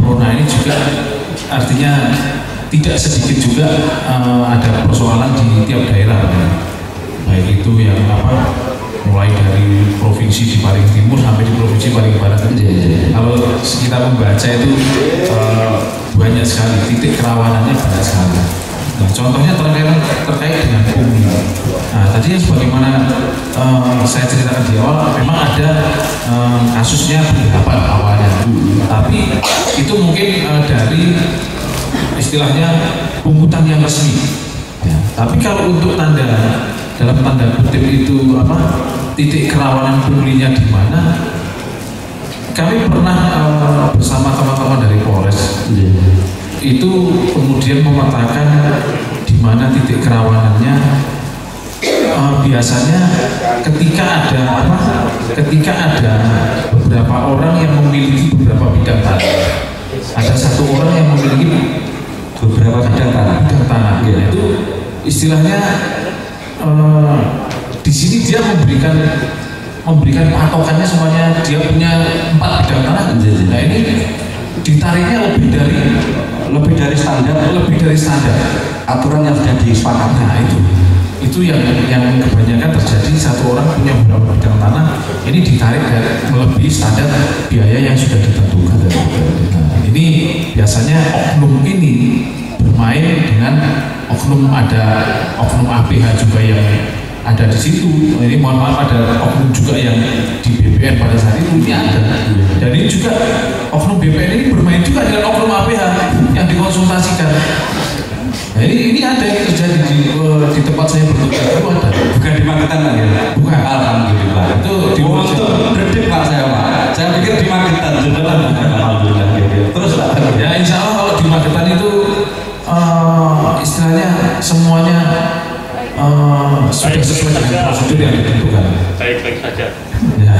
Prona ini juga artinya tidak sedikit juga ada persoalan di tiap daerah, baik itu yang mulai dari provinsi di paling timur sampai di provinsi paling barat. Kalau kita membaca itu banyak sekali titik kerawanannya, banyak sekali. Nah, contohnya terkait dengan pungli. Nah, tadi sebagaimana saya ceritakan di awal, memang ada kasusnya beberapa awalnya, tapi itu mungkin dari istilahnya pungutan yang resmi. Ya, tapi kalau untuk dalam tanda kutip itu titik kerawanan punglinya di mana, kami pernah bersama teman-teman dari Polres itu kemudian memetakan di mana titik kerawanannya. Biasanya ketika ada beberapa orang yang memiliki beberapa bidang tanah, ada satu orang yang memiliki beberapa bidang tanah, itu istilahnya di sini dia memberikan patokannya semuanya, dia punya 4 bidang tanah. Nah ini ditariknya lebih dari standar aturan yang sudah disepakati. Nah itu yang kebanyakan terjadi, satu orang punya beberapa bidang tanah, ini ditarik melebihi standar biaya yang sudah ditentukan. Nah, ini biasanya oknum ini bermain dengan oknum APH juga yang ada di situ. Ini mohon maaf, ada oknum juga yang di BPN pada saat itu ini ada. Dan ini juga oknum BPN ini bermain juga dengan oknum APH yang dikonsultasikan. Nah, ini ada yang terjadi di tempat saya bekerja itu ada. Bukan di Magetan lah ya? Bukan. Alhamdulillah. Itu di Redep Pak saya Pak. Saya pikir di Magetan. Alhamdulillah. Terus Pak. Ya insya Allah kalau di Magetan itu istilahnya semuanya sudah sesuai dengan prosedur yang ditentukan. Baik-baik saja. Ya.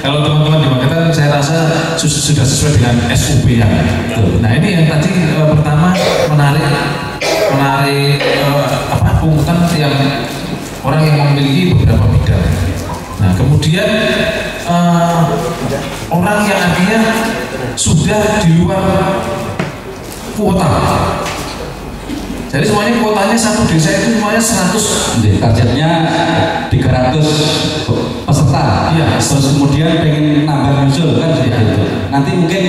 Kalau teman-teman di Magetan saya rasa sudah sesuai dengan SOP yang. Nah ini yang tadi pertama menarik pungutan yang orang yang memiliki beberapa bidang. Nah kemudian orang yang artinya sudah di luar kuota. Jadi semuanya kuotanya satu desa itu semuanya 100. Targetnya 300 peserta. Iya. Terus kemudian pengen nambah nyusul kan gitu. Nanti mungkin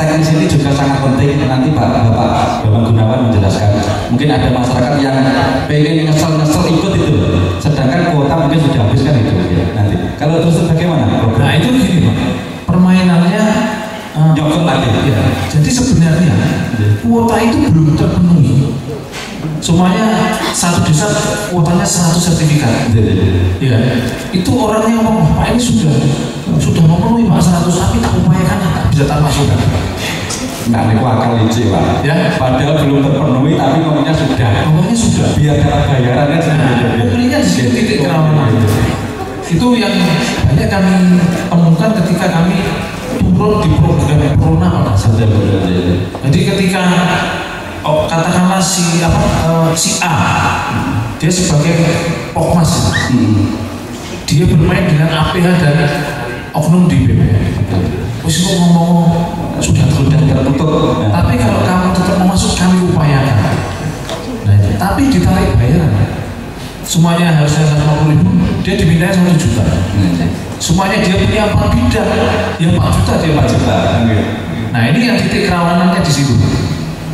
teknis ini juga sangat penting. Nanti Bapak Gunawan menjelaskan. Mungkin ada masyarakat yang pengen ngesel ikut itu, sedangkan kuota mungkin sudah habis kan itu. Ya, nanti. Kalau terus bagaimana? Nah itu gini Pak, permainannya nyokot lagi. Ya. Jadi sebenarnya kuota itu belum terpenuhi. Semuanya satu desa kuotanya 100 sertifikat. Ya, itu orangnya ngomong Pak ini sudah memenuhi Pak 100, tapi tak upayakan tak bisa tak masukkan. Nah, ini akal licik Pak. Ya, padahal belum terpenuhi tapi ngomongnya sudah. Biar dapat bayarannya pokoknya di titik kerawanan. Itu yang banyak kami temukan ketika kami turun di program Prona pada saat itu. Jadi ketika katakanlah si A dia sebagai Pokmas, dia bermain dengan APH dan oknum di BPN. Wis ngomong sudah tertutup. Tapi kalau kamu tetap mau masuk, kami upayakan. Nah, tapi ditarik bayaran. Semuanya harusnya 150.000, dia diminta 1 juta. Semuanya dia punya 4 bidang, ya 4 juta dia 4 juta. Nah, ini yang titik kerawanannya di situ.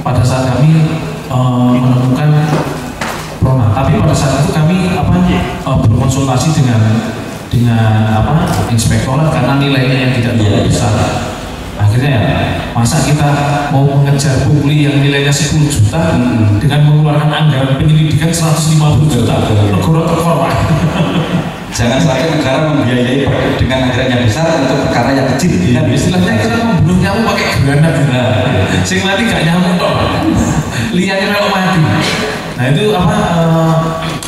Pada saat kami menemukan Prona, tapi pada saat itu kami berkonsultasi dengan inspektorat karena nilainya yang tidak terlalu besar. Akhirnya ya, masa kita mau mengejar pungli yang nilainya 10 juta dengan mengeluarkan anggaran penyelidikan 150 juta, negara tekor. Jangan sampai negara membiayai dengan anggaran yang besar untuk perkara yang kecil. Ya, istilahnya kita membunuh nyamuk pakai granat. Sing mati gak nyamuk kok, liarnya kalau mati. Nah itu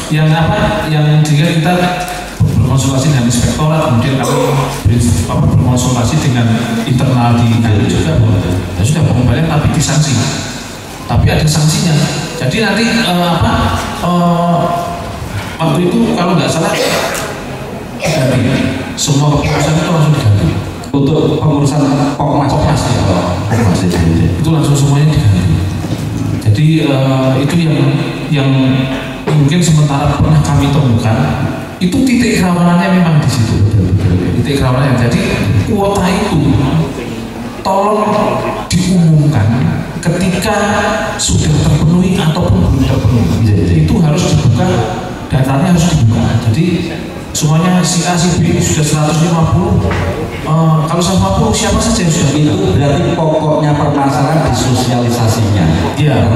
yang jika kita berkonsultasi dengan inspektorat, kemudian kami berkonsultasi dengan internal di kami juga, ya sudah pengembalian tapi disanksi, tapi ada sanksinya. Jadi nanti waktu itu kalau nggak salah ganti semua keputusan itu langsung diganti untuk pengurusan Pokmas itu langsung semuanya diganti. Jadi itu yang mungkin sementara pernah kami temukan. Itu titik kerawanannya memang di situ. Titik kerawanannya. Jadi kuota itu tolong diumumkan ketika sudah terpenuhi ataupun belum terpenuhi. Itu harus dibuka, datanya harus dibuka. Jadi semuanya si A, si B sudah 150. Kalau 150 siapa saja yang sudah itu berarti pokoknya permasalahan di sosialisasinya. Iya.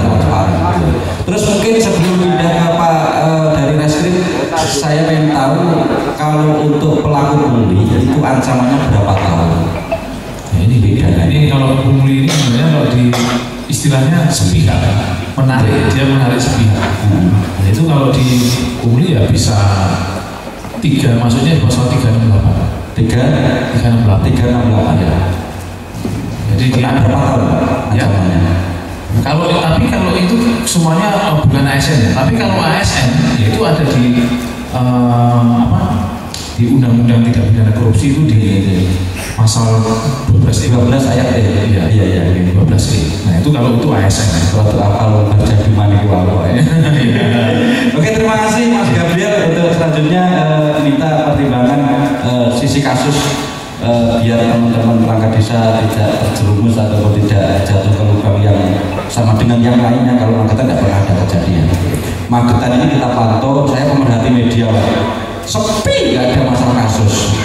Terus mungkin sebelum pindah ke Pak dari Reskrim, saya ingin tahu kalau untuk pelaku pungli itu ancamannya berapa tahun? Ya, ini beda. Ini kalau pungli ini sebenarnya kalau di istilahnya sepihak, dia menarik sepihak. Nah, itu kalau di pungli ya bisa 3, maksudnya pasal 368. 368 ya. Jadi dia berapa tahun ancamannya? Tapi kalau itu semuanya bukan ASN ya. Tapi kalau ASN itu ada di di Undang-Undang Tindak Pidana Korupsi itu di pasal 12 ayat iya 12. Nah itu kalau itu ASN. Suatu akal terjadi manipulau ya. Oke, terima kasih Mas Gabriel. Untuk selanjutnya minta pertimbangan sisi kasus biar teman-teman perangkat desa tidak terjerumus ataupun tidak jatuh ke lubang yang sama dengan yang lainnya. Kalau Magetan tidak pernah ada kejadian. Magetan ini kita pantau, saya pemerhati media, sepi, nggak ada masalah kasus.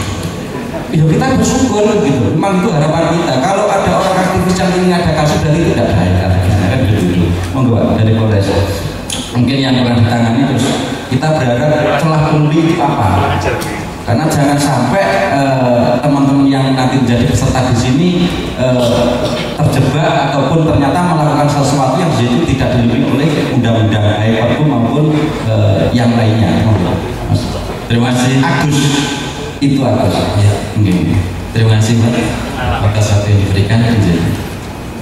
Ya kita bersyukur gitu. Memang itu harapan kita. Kalau ada orang aktivis yang ingin ada kasus berarti itu tidak baik. Kan gitu. Monggo dari Polres. Mungkin yang kurang ditangani terus kita berharap celah pungli itu apa? Karena jangan sampai teman-teman yang nanti menjadi peserta di sini terjebak ataupun ternyata melakukan sesuatu yang itu tidak dilindungi oleh undang-undang baik Perpu maupun yang lainnya. Terima kasih Agus. Itu Agus. Ya. Terima kasih Pak atas waktu yang diberikan.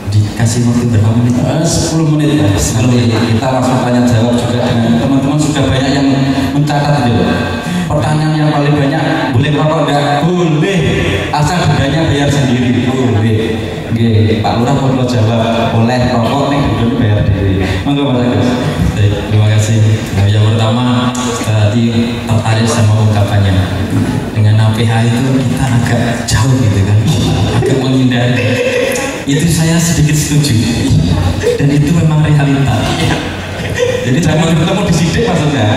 Dikasih waktu berapa menit? 10 menit. 10 menit. Kita langsung tanya jawab juga dengan teman-teman. Sudah banyak yang mencatat gitu. Pertanyaan yang paling banyak, boleh rokok enggak? Boleh. Asal bedanya bayar sendiri. Boleh. Oke, Pak Lurah perlu jawab. Boleh rokok nih, belum bayar sendiri. Monggo Mas Agus. Baik, terima kasih. Yang pertama, tadi tertarik sama ungkapannya. Dengan APH itu kita agak jauh gitu kan, agak menghindari. Itu saya sedikit setuju. Dan itu memang realita. Jadi jangan ketemu di sidik maksudnya.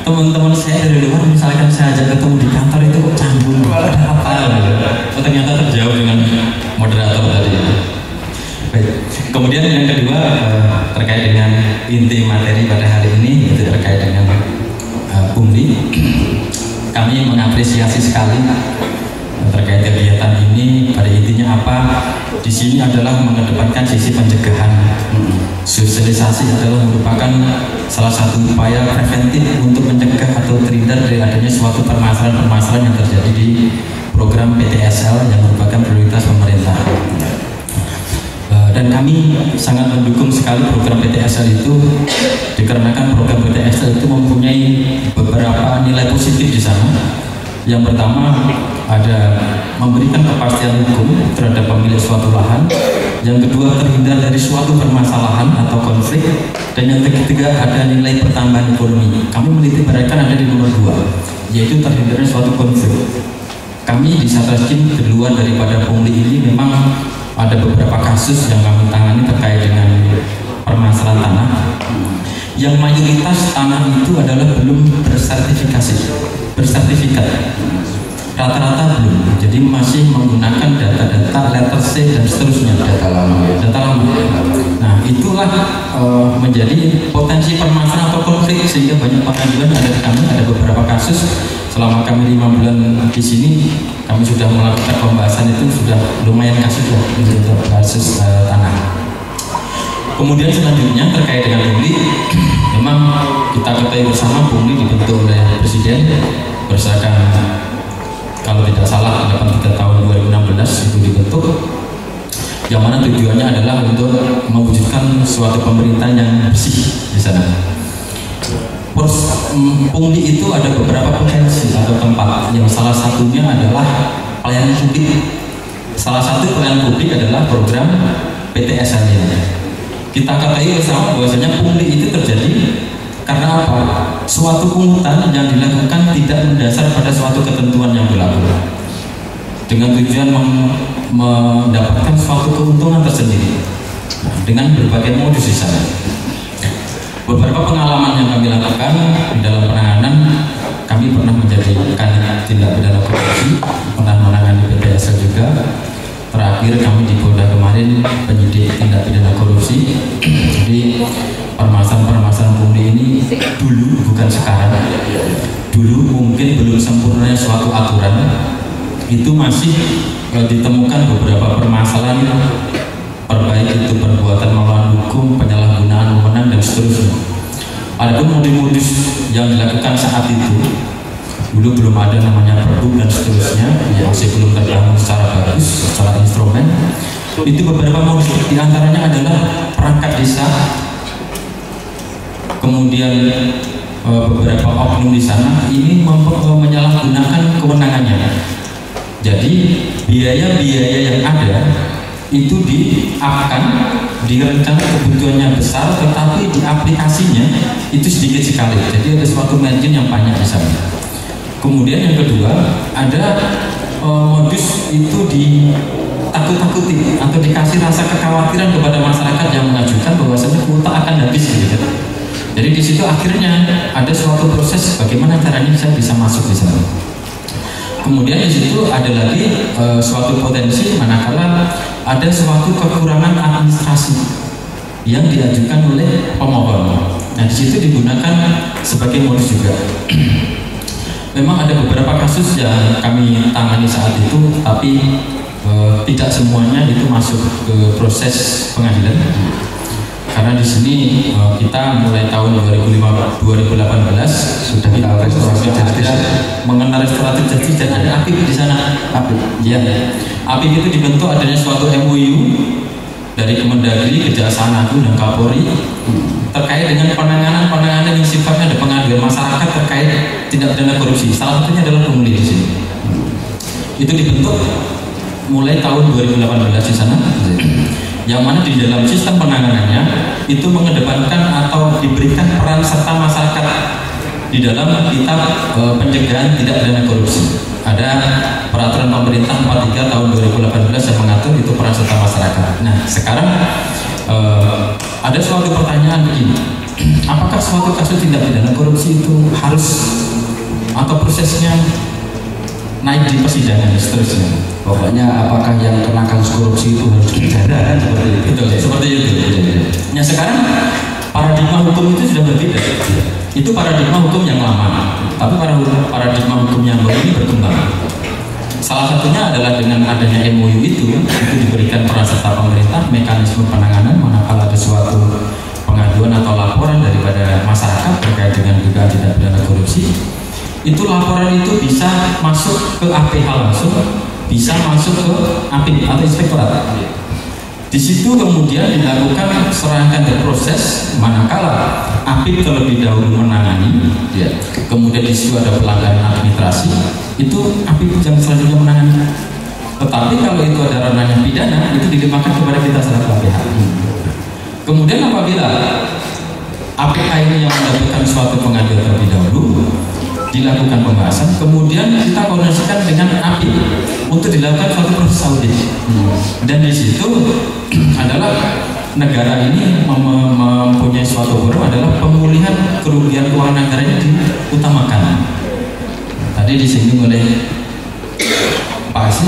Teman-teman saya dari luar misalkan saya ajak ketemu di kantor itu canggung. Ada apa? Ternyata terjawab dengan moderator tadi. Baik. Kemudian yang kedua terkait dengan inti materi pada hari ini itu terkait dengan pungli. Kami mengapresiasi sekali terkait kegiatan ini. Pada intinya apa? Di sini adalah mengedepankan sisi pencegahan. Sosialisasi adalah merupakan salah satu upaya preventif untuk mencegah atau terhindar dari adanya suatu permasalahan-permasalahan yang terjadi di program PTSL yang merupakan prioritas pemerintah. Dan kami sangat mendukung sekali program PTSL itu, dikarenakan program PTSL itu mempunyai beberapa nilai positif di sana. Yang pertama ada memberikan kepastian hukum terhadap pemilik suatu lahan. Yang kedua terhindar dari suatu permasalahan atau konflik. Dan yang ketiga ada nilai pertambahan ekonomi. Kami menitikberatkan ada di nomor 2, yaitu terhindar dari suatu konflik. Kami di Satreskrim di luar daripada pungli ini memang ada beberapa kasus yang kami tangani terkait dengan permasalahan tanah. Yang mayoritas tanah itu adalah belum bersertifikat, rata-rata belum. Jadi masih menggunakan data-data letter C dan seterusnya, data lama. Nah, itulah menjadi potensi permasalahan atau konflik, sehingga banyak pengaduan ada di kami. Ada beberapa kasus selama kami 5 bulan di sini, kami sudah melakukan pembahasan itu sudah lumayan kasus ya untuk kasus tanah. Kemudian selanjutnya terkait dengan pungli, memang kita ketahui bersama pungli dibentuk oleh Presiden berdasarkan kalau tidak salah 83 tahun 2016 itu dibentuk, yang mana tujuannya adalah untuk mewujudkan suatu pemerintahan yang bersih di sana. Pungli itu ada beberapa potensi atau tempat, yang salah satunya adalah pelayanan publik. Salah satu pelayanan publik adalah program PTSL ini. Kita ketahui bersama bahwasanya pungli itu terjadi karena apa? Suatu pungutan yang dilakukan tidak mendasar pada suatu ketentuan yang berlaku, dengan tujuan mendapatkan suatu keuntungan tersendiri dengan berbagai modus di sana. Beberapa pengalaman yang kami lakukan di dalam penanganan, kami pernah menjadi kandidat tindak pidana korupsi, pernah menangani PTSL juga. Terakhir kami di Polda kemarin penyidik tindak pidana korupsi. Jadi permasalahan pungli ini dulu, bukan sekarang. Dulu mungkin belum sempurnanya suatu aturan, itu masih ditemukan beberapa permasalahan, baik itu perbuatan melawan hukum, penyalahgunaan wewenang dan seterusnya. Ada modus-modus yang dilakukan saat itu. Dulu belum ada namanya pergub dan seterusnya, yang masih belum terbangun secara bagus, secara instrumen. Itu beberapa modus, diantaranya adalah perangkat desa, kemudian beberapa oknum di sana ini menyalahgunakan kewenangannya. Jadi biaya-biaya yang ada itu diakan, direncanakan kebutuhannya besar, tetapi di aplikasinya itu sedikit sekali. Jadi ada suatu margin yang banyak di sana. Kemudian yang kedua ada modus itu ditakut-takuti atau dikasih rasa kekhawatiran kepada masyarakat yang mengajukan bahwasanya kuota akan habis gitu. Jadi di situ akhirnya ada suatu proses bagaimana caranya saya bisa masuk di sana. Kemudian di situ ada lagi suatu potensi manakala ada suatu kekurangan administrasi yang diajukan oleh pemohon. Nah di situ digunakan sebagai modus juga. Memang ada beberapa kasus yang kami tangani saat itu, tapi tidak semuanya itu masuk ke proses pengadilan. Karena di sini kita mulai tahun 2018 sudah kita restoratif justice, mengenal restoratif justice, dan ada APIP di sana. Ya, APIP itu dibentuk adanya suatu MOU dari Kemendagri, Kejaksaan Agung dan Kapolri terkait dengan penanganan yang sifatnya ada pengaduan masyarakat terkait tindak pidana korupsi. Salah satunya adalah pungli di sini. Itu dibentuk mulai tahun 2018 di sana. Yang mana di dalam sistem penanganannya itu mengedepankan atau diberikan peran serta masyarakat di dalam kitab pencegahan tindak pidana korupsi. Ada peraturan pemerintah 43 tahun 2018 yang mengatur itu peran serta masyarakat. Nah sekarang ada suatu pertanyaan begini, apakah suatu kasus tindak pidana korupsi itu harus atau prosesnya naik di persidangan seterusnya? Pokoknya apakah yang kena kasus korupsi itu harus dipenjara, seperti itu? Betul, seperti itu. Nah sekarang paradigma hukum itu sudah berbeda. Itu paradigma hukum yang lama, tapi paradigma hukum yang baru ini berkembang. Salah satunya adalah dengan adanya MOU itu diberikan peran serta pemerintah, mekanisme penanganan manakala ada suatu pengaduan atau laporan daripada masyarakat terkait dengan dugaan tindak pidana korupsi. Itu laporan itu bisa masuk ke APH langsung, bisa masuk ke APIP atau inspektorat. Di situ kemudian dilakukan serangkaian proses, manakala APIP terlebih dahulu menangani, ya. Kemudian di situ ada pelanggaran administrasi, itu APIP yang selanjutnya menangani. Tetapi kalau itu ada ranahnya pidana, itu dilimpahkan kepada kita selaku APH. Kemudian apabila APH ini yang mendapatkan suatu pengadilan terlebih dahulu, dilakukan pembahasan, kemudian kita koordinasikan dengan API untuk dilakukan suatu proses audit. Dan di situ adalah negara ini mempunyai suatu forum adalah pemulihan kerugian keuangan negaranya diutamakan. Tadi disinggung oleh Pak Asli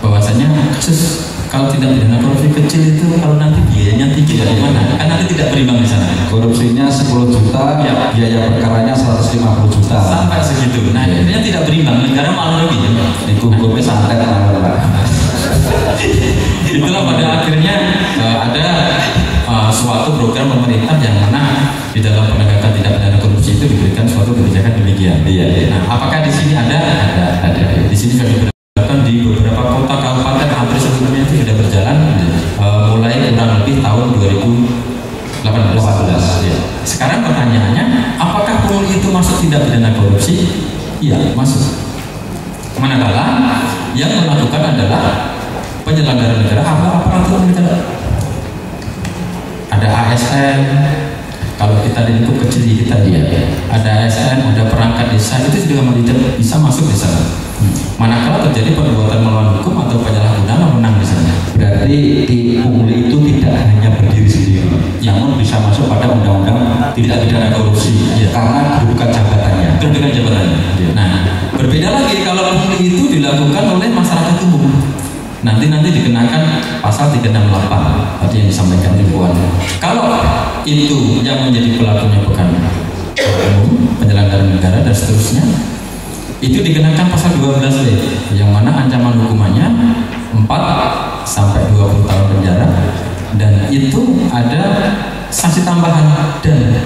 bahwasanya kasus kalau tidak pidana korupsi kecil itu kalau nanti biayanya tinggi dari mana? Kan nanti tidak berimbang di sana. Korupsinya 10 juta, ya. Biaya perkaranya 150 juta. Sampai segitu. Nah, ini tidak berimbang. Negara malah rugi. Itu hukumnya santet Itulah pada akhirnya ada suatu program pemerintah yang mana di dalam penegakan tindak pidana korupsi itu diberikan suatu kebijakan demikian. Iya. Nah, apakah di sini ada? Di sini sudah diberlakukan di beberapa kota kabupaten, hampir sebelumnya itu sudah berjalan mulai kurang lebih tahun 2018. Ya. Sekarang pertanyaannya, apakah pungli itu masuk tindak pidana korupsi? Iya, masuk. Manakala yang melakukan adalah penyelenggara negara atau aparatur negara. Ada ASN, kalau kita di lingkup kecil kita dia ada ASN, ada perangkat desa, itu juga bisa masuk di sana. Manakala terjadi perbuatan melawan hukum atau penyalahgunaan menang di sana. Berarti di pungli itu tidak hanya berdiri sendiri, namun bisa masuk pada undang-undang tidak pidana korupsi, ya. Karena kedudukan jabatannya. Kedudukan jabatannya. Ya. Nah, berbeda lagi kalau pungli itu dilakukan oleh masyarakat umum. Nanti dikenakan pasal 368 tadi yang disampaikan Ibu. Kalau itu yang menjadi pelakunya bukan umum, penyelenggara negara dan seterusnya, itu dikenakan pasal 12D yang mana ancaman hukumannya 4 sampai 20 tahun penjara, dan itu ada sanksi tambahan dan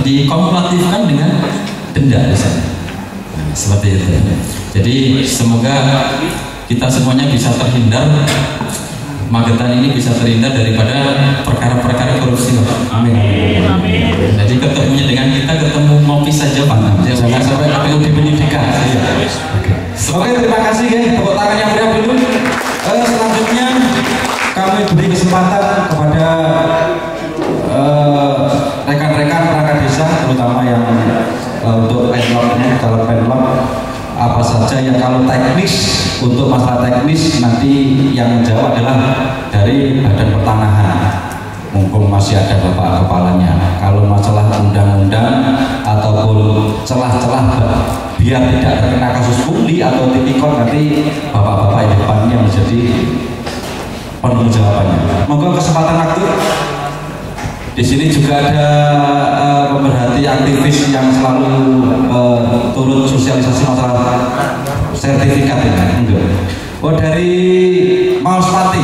dikumulatifkan dengan denda di sana. Seperti itu. Jadi semoga kita semuanya bisa terhindar, Magetan ini bisa terhindar daripada perkara-perkara korupsi. Amin. Jadi ketemunya dengan kita ketemu ngopi saja Pak. Jangan sampai ketemu di penyidikan. Oke, terima kasih guys. Tepuk tangan yang meriah dulu. Selanjutnya kami beri kesempatan kepada rekan-rekan perangkat desa, terutama yang untuk penloknya, calon penlok apa saja yang kalau teknis, untuk masalah teknis nanti yang menjawab adalah dari Badan Pertanahan, mumpung masih ada Bapak Kepalanya. Kalau masalah undang-undang ataupun celah-celah biar tidak terkena kasus pungli atau tipikor, nanti Bapak-Bapak yang depannya menjadi penuh jawabannya. Monggo kesempatan waktu. Di sini juga ada pemerhati aktivis yang selalu turut sosialisasi masalah sertifikat ini. Oh, dari Mauspati.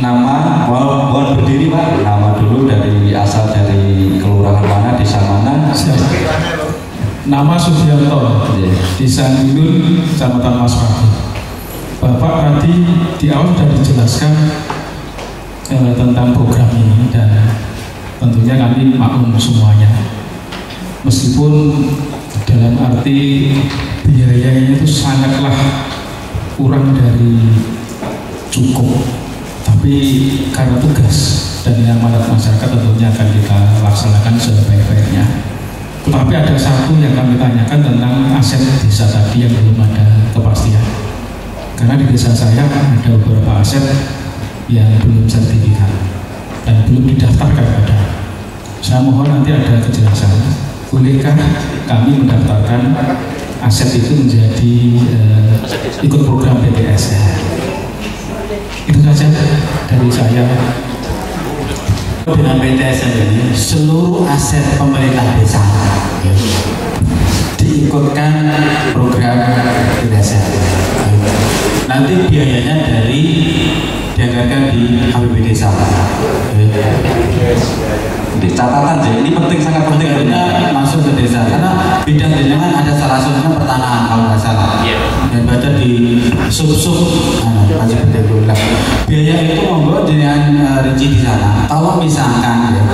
Nama, mohon berdiri Pak. Nama dulu, dari asal dari kelurahan mana, desa mana? Nama Sugianto, Desa Indun, Kecamatan Mauspati. Bapak tadi di awal sudah dijelaskan tentang program ini, dan tentunya kami maklum semuanya. Meskipun dalam arti biayanya itu sangatlah kurang dari cukup, tapi karena tugas dan amanat masyarakat tentunya akan kita laksanakan sebaik-baiknya. Tetapi ada satu yang kami tanyakan tentang aset desa tadi yang belum ada kepastian. Karena di desa saya ada beberapa aset yang belum sertifikat dan belum didaftarkan pada. Saya mohon nanti ada kejelasan. Bolehkah kami mendaftarkan aset itu menjadi ikut program PTS? Itu saja dari saya. Dengan PTS ini seluruh aset pemerintah desa diikutkan program desa. Nanti biayanya dianggarkan di APBD desa. Di catatan aja, ini penting, sangat penting. Masuk ke desa karena bidang jenengan ada salah satunya pertanahan kalau nggak salah. Dan baca di sub-sub pajak betul. Biaya itu monggo dengan rinci di sana. Kalau misalkan ya,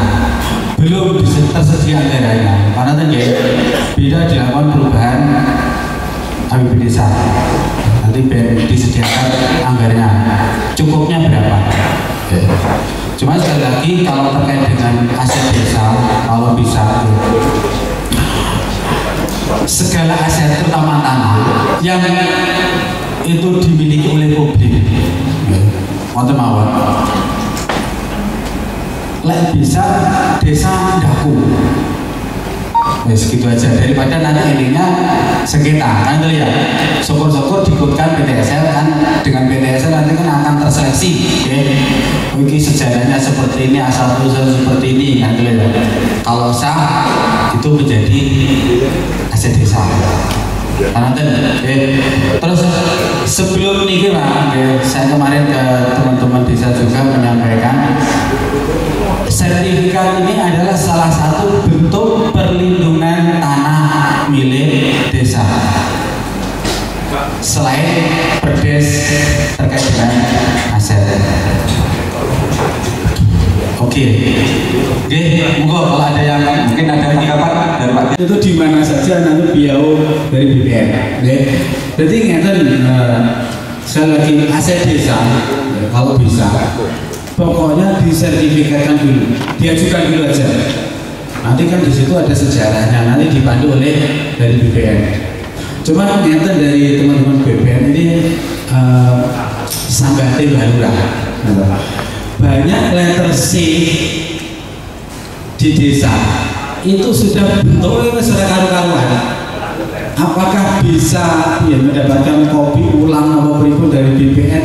belum tersedia anggarannya, karena tadi bila dilakukan perubahan APBD desa, nanti disediakan anggarannya. Cukupnya berapa? Cuma sekali lagi kalau terkait dengan aset desa, kalau bisa segala aset terutama tanah yang itu dimiliki oleh publik, wonten mawon. Lek bisa desa ndaku. Wes gitu aja, daripada nanti ininya sengketa kan itu ya. Syukur-syukur diikutkan PTSL kan, dengan PTSL nanti kan akan terseleksi ya. Mungkin sejarahnya seperti ini, asal usul seperti ini kan itu ya. Kalau sah itu menjadi aset desa. Karena terus sebelum ini Pak, saya kemarin ke teman-teman desa juga menyampaikan sertifikat ini adalah salah satu bentuk perlindungan tanah milik desa. Selain perdes terkait dengan aset. Oke, monggo kalau ada yang mungkin ada tanggapan dari Pak. Itu di mana saja nanti beliau dari BPN. Jadi ngeten sekali lagi aset desa kalau bisa pokoknya disertifikatkan dulu, diajukan dulu aja. Nanti kan di situ ada sejarahnya, nanti dipandu oleh dari BPN. Cuma ngeten dari teman-teman BPN ini sampai Balura. Banyak letter C di desa itu sudah bentuknya sudah karu-karuan. Apakah bisa ya, mendapatkan kopi ulang atau berikut dari BPN?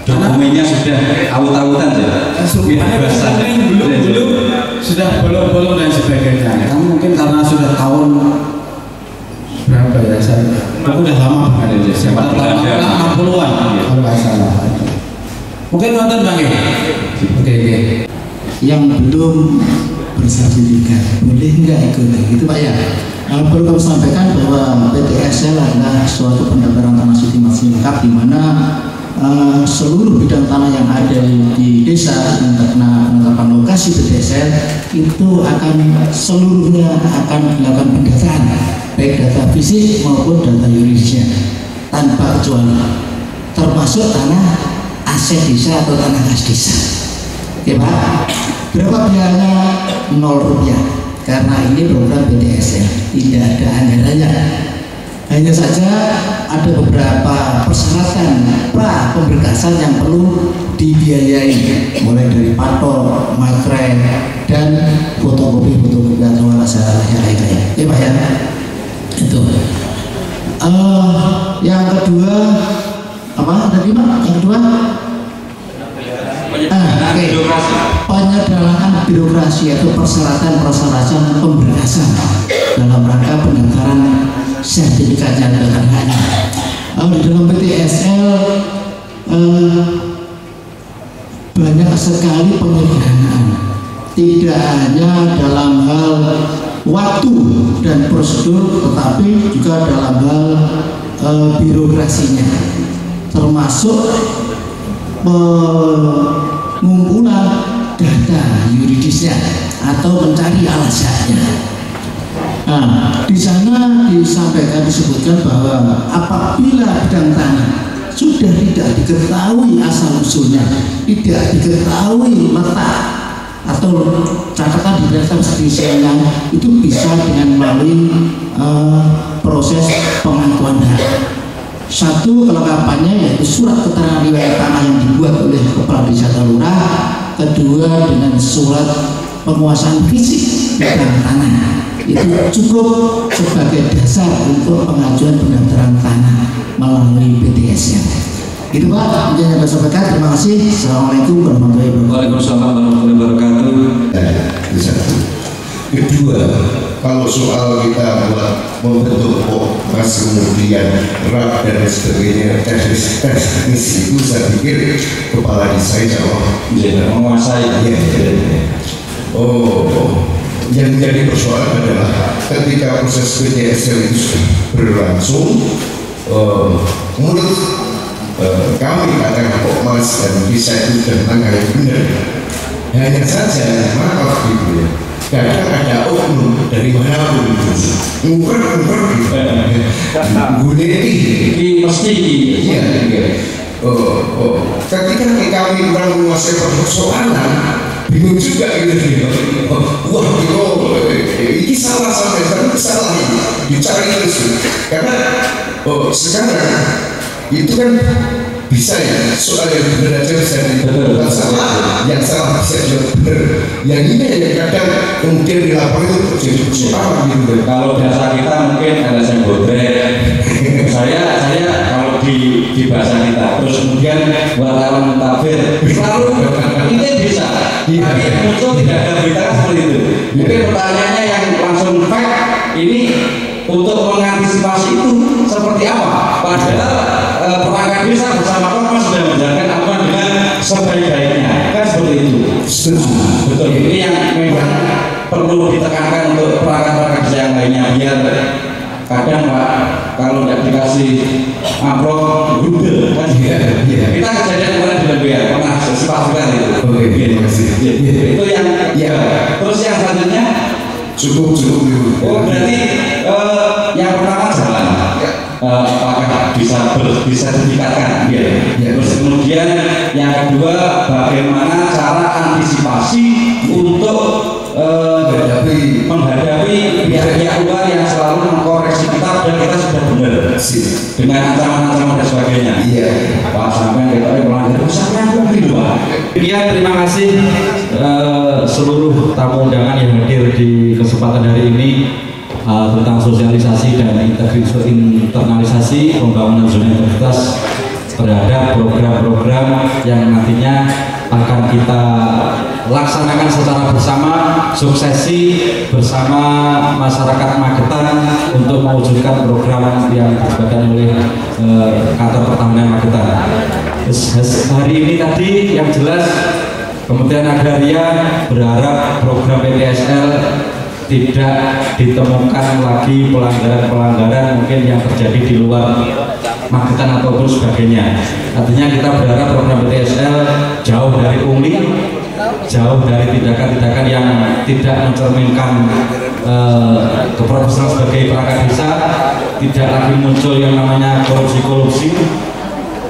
Dokumennya sudah awut-awutan belum sudah bolong-bolong dan sebagainya. Kan mungkin karena sudah tahun berapa ya saya? Aku udah lama ada di desa. 60-an kalau nggak salah. Mungkin nonton Bang ya? Oke. Yang belum bersertifikat boleh nggak ikut gitu Pak ya? Perlu kami sampaikan bahwa PTSL adalah suatu pendaftaran tanah suci masih lengkap di mana seluruh bidang tanah yang ada di desa yang terkena penetapan lokasi PTSL itu akan seluruhnya akan dilakukan pendataan, baik data fisik maupun data yuridisnya tanpa kecuali, termasuk tanah aset desa atau tanah kas desa. Ya Pak, berapa biayanya? 0 rupiah karena ini program PTSL, tidak ada anggarannya. Hanya saja ada beberapa persyaratan pra pemberkasan yang perlu dibiayai, mulai dari pator, materai, dan fotokopi atau masalah yang lain-lain. Ya Pak ya, itu. Yang kedua apa tadi Pak? Yang kedua penyederhanaan birokrasi atau persyaratan pemberkasan dalam rangka pendaftaran sertifikat jabatan tanahnya. Di dalam PTSL banyak sekali penyederhanaan, tidak hanya dalam hal waktu dan prosedur, tetapi juga dalam hal birokrasinya, termasuk pengumpulan data yuridisnya atau mencari alasannya. Nah, di sana disebutkan bahwa apabila bidang tanah sudah tidak diketahui asal usulnya, tidak diketahui letak atau catatan di data spesialnya, itu bisa dengan melalui proses pengakuan hak. Satu kelengkapannya yaitu surat keterangan riwayat tanah yang dibuat oleh kepala desa atau lurah. Kedua dengan surat penguasaan fisik bidang tanah, itu cukup sebagai dasar untuk pengajuan pendaftaran tanah melalui PTS-nya. Itu Pak, yang saya sampaikan. Terima kasih. Assalamualaikum warahmatullahi wabarakatuh. Waalaikumsalam warahmatullahi wabarakatuh. Kedua, kalau soal kita membentuk Pokmas kemudian RAP dan sebagainya teknis itu saya pikir kepala desa yang menguasai. Yang menjadi persoalan adalah ketika proses PTSL itu berlangsung, menurut kami katakan Pokmas dan bisa itu dan langkah yang benar. Hanya saja maaf gitu ya, kadang ada oknum dari manapun itu ngumpet gitu, guneti mesti iya. Ketika kami kurang menguasai persoalan, bingung juga gitu. Wah ini salah sampai salah ini dicari terus karena sekarang itu kan bisa ya soal yang benar aja bisa dibuat salah, yang salah bisa juga benar. Yang ini yang kadang kemudian dilaporkan itu terjadi persoalan gitu. Kalau bahasa kita mungkin ada yang bodrek. saya kalau di bahasa kita terus kemudian wartawan mentafsir selalu ini bisa tapi muncul tidak ada berita seperti itu. Mungkin pertanyaannya yang langsung fact ini untuk mengantisipasi itu seperti apa? Padahal perangkat desa bersama Pokmas sudah menjalankan aturan dengan sebaik-baiknya kan seperti itu. Betul. Ini yang memang perlu ditekankan untuk perangkat-perangkat desa yang lainnya biar kadang Pak kalau tidak dikasih amplop Google kan kita kejadian kemarin dengan BR pernah sepasukan itu. Terima kasih. Itu yang terus yang selanjutnya cukup oh berarti yang pertama jalan apakah bisa disertifikatkan terus kemudian yang kedua bagaimana cara antisipasi untuk menghadapi pihak-pihak luar yang selalu mengkoreksi kita dan kita sudah benar dengan ancaman-ancaman dan sebagainya. Iya. Pak sampai kita melanggar sampai gitu Pak. Terima kasih seluruh tamu undangan yang hadir di kesempatan hari ini tentang sosialisasi dan internalisasi pembangunan zona integritas terhadap program-program yang nantinya akan kita laksanakan secara bersama, suksesi bersama masyarakat Magetan untuk mewujudkan program yang disebutkan oleh kantor pertahanan Magetan. Hari ini tadi yang jelas Kementerian Agraria berharap program PTSL tidak ditemukan lagi pelanggaran-pelanggaran mungkin yang terjadi di luar Magetan ataupun sebagainya. Artinya kita berharap program PTSL jauh dari pungli, jauh dari tindakan-tindakan yang tidak mencerminkan keprofesionalan sebagai perangkat desa, tidak lagi muncul yang namanya korupsi-korupsi,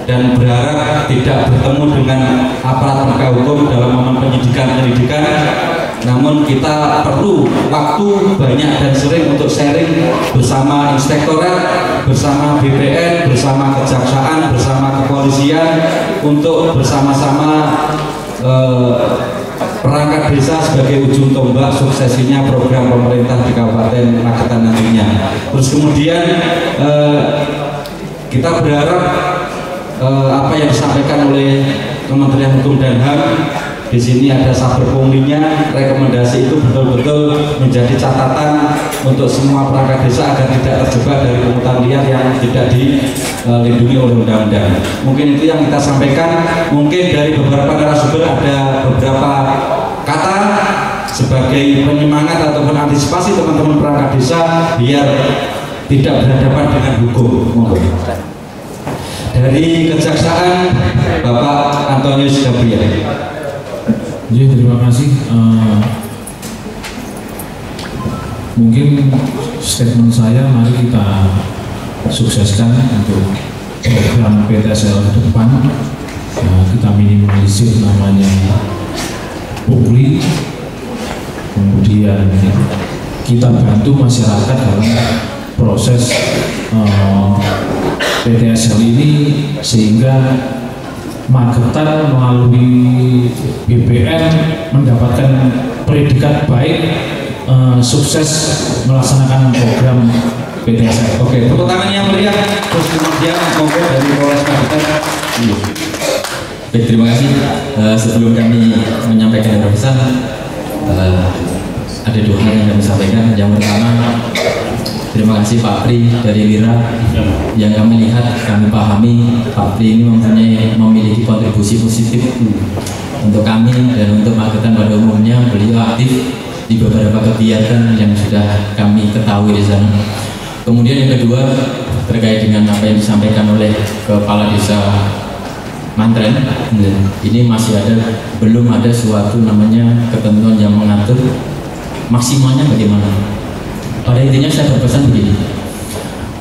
dan berharap tidak bertemu dengan aparat penegak hukum dalam momen penyidikan, namun kita perlu waktu banyak dan sering untuk sharing bersama inspektorat, bersama BPN, bersama kejaksaan, bersama kepolisian untuk bersama-sama perangkat desa sebagai ujung tombak suksesinya program pemerintah di Kabupaten Magetan nantinya. Terus kemudian kita berharap apa yang disampaikan oleh Kementerian Hukum dan HAM di sini ada saber punglinya, rekomendasi itu betul-betul menjadi catatan untuk semua perangkat desa agar tidak terjebak dari pungutan liar yang tidak dilindungi oleh undang-undang. Mungkin itu yang kita sampaikan. Mungkin dari beberapa narasumber ada beberapa kata sebagai penyemangat ataupun antisipasi teman-teman perangkat desa biar tidak berhadapan dengan hukum. Dari Kejaksaan Bapak Antonius Gabriel. Ya, terima kasih. Mungkin statement saya mari kita sukseskan untuk program PTSL ke depan. Kita minimalisir namanya pungli, kemudian kita bantu masyarakat dalam proses PTSL ini sehingga Magetan melalui BPN mendapatkan predikat baik sukses melaksanakan program PTSL. Oke, tepuk tangan yang meriah. Terus kemudian monggo dari Polres Magetan. Baik, terima kasih. Sebelum kami menyampaikan yang pesan, ada dua hal yang kami sampaikan. Yang pertama, terima kasih Pak Pri dari Lira yang kami lihat, kami pahami Pak Pri ini memiliki kontribusi positif untuk kami dan untuk Magetan pada umumnya. Beliau aktif di beberapa kegiatan yang sudah kami ketahui di sana. Kemudian yang kedua, terkait dengan apa yang disampaikan oleh Kepala Desa Mantren. Ini masih belum ada suatu namanya ketentuan yang mengatur maksimalnya bagaimana. Pada intinya saya berpesan begini,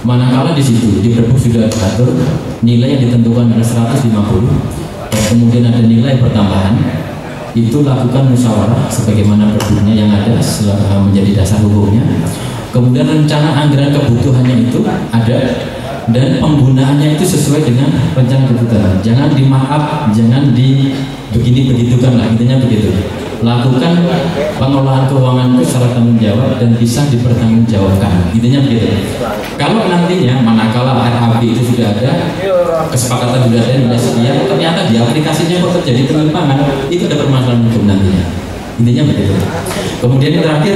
manakala di situ di Perpuk sudah diatur nilai yang ditentukan adalah 150 dan kemudian ada nilai pertambahan, itu lakukan musyawarah sebagaimana Perpuknya yang ada menjadi dasar hukumnya. Kemudian rencana anggaran kebutuhannya itu ada dan penggunaannya itu sesuai dengan rencana kebutuhan. Jangan dimaaf, jangan begitukan lah, intinya begitu. Lakukan pengelolaan keuangan itu secara tanggung jawab dan bisa dipertanggungjawabkan, intinya begitu. Kalau nantinya manakala RAB itu sudah ada, kesepakatan sudah ada nilai sekian, ternyata di aplikasinya kok terjadi penyimpangan, itu ada permasalahan hukum nantinya, intinya begitu. Kemudian yang terakhir,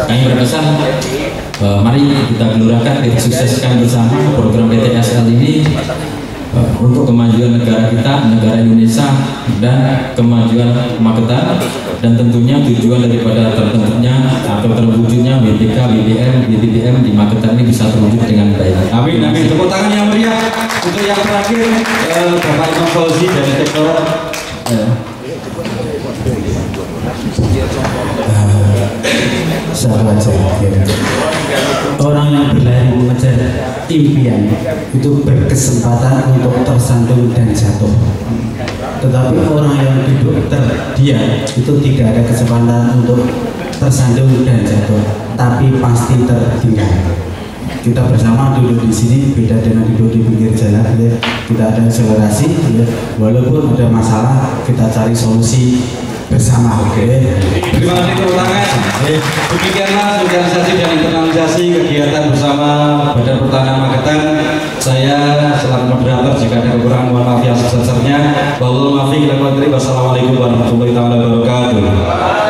kami berpesan, mari kita gelurakan, kita sukseskan bersama program PTSL ini untuk kemajuan negara kita, negara Indonesia, dan kemajuan Magetan, dan tentunya tujuan daripada terbentuknya atau terwujudnya BPK, BBM, BBM di Magetan ini bisa terwujud dengan baik. Amin, amin. Tepuk tangan yang meriah untuk yang terakhir, Bapak Imam Fauzi dari Tektor. Sahabat saya, orang yang berlari mengejar impian itu berkesempatan untuk tersandung dan jatuh. Tetapi orang yang duduk terdiam itu tidak ada kesempatan untuk tersandung dan jatuh, tapi pasti tertinggal. Kita bersama duduk di sini beda dengan duduk di pinggir jalan, ya. Kita ada akselerasi, ya. Walaupun ada masalah kita cari solusi bersama. Oke. Terima kasih tepuk tangan. Demikianlah sosialisasi dan internalisasi kegiatan bersama Badan Pertanahan Magetan. Saya selaku moderator, jika ada kekurangan mohon maaf yang sebesar-besarnya. Wassalamualaikum warahmatullahi wabarakatuh.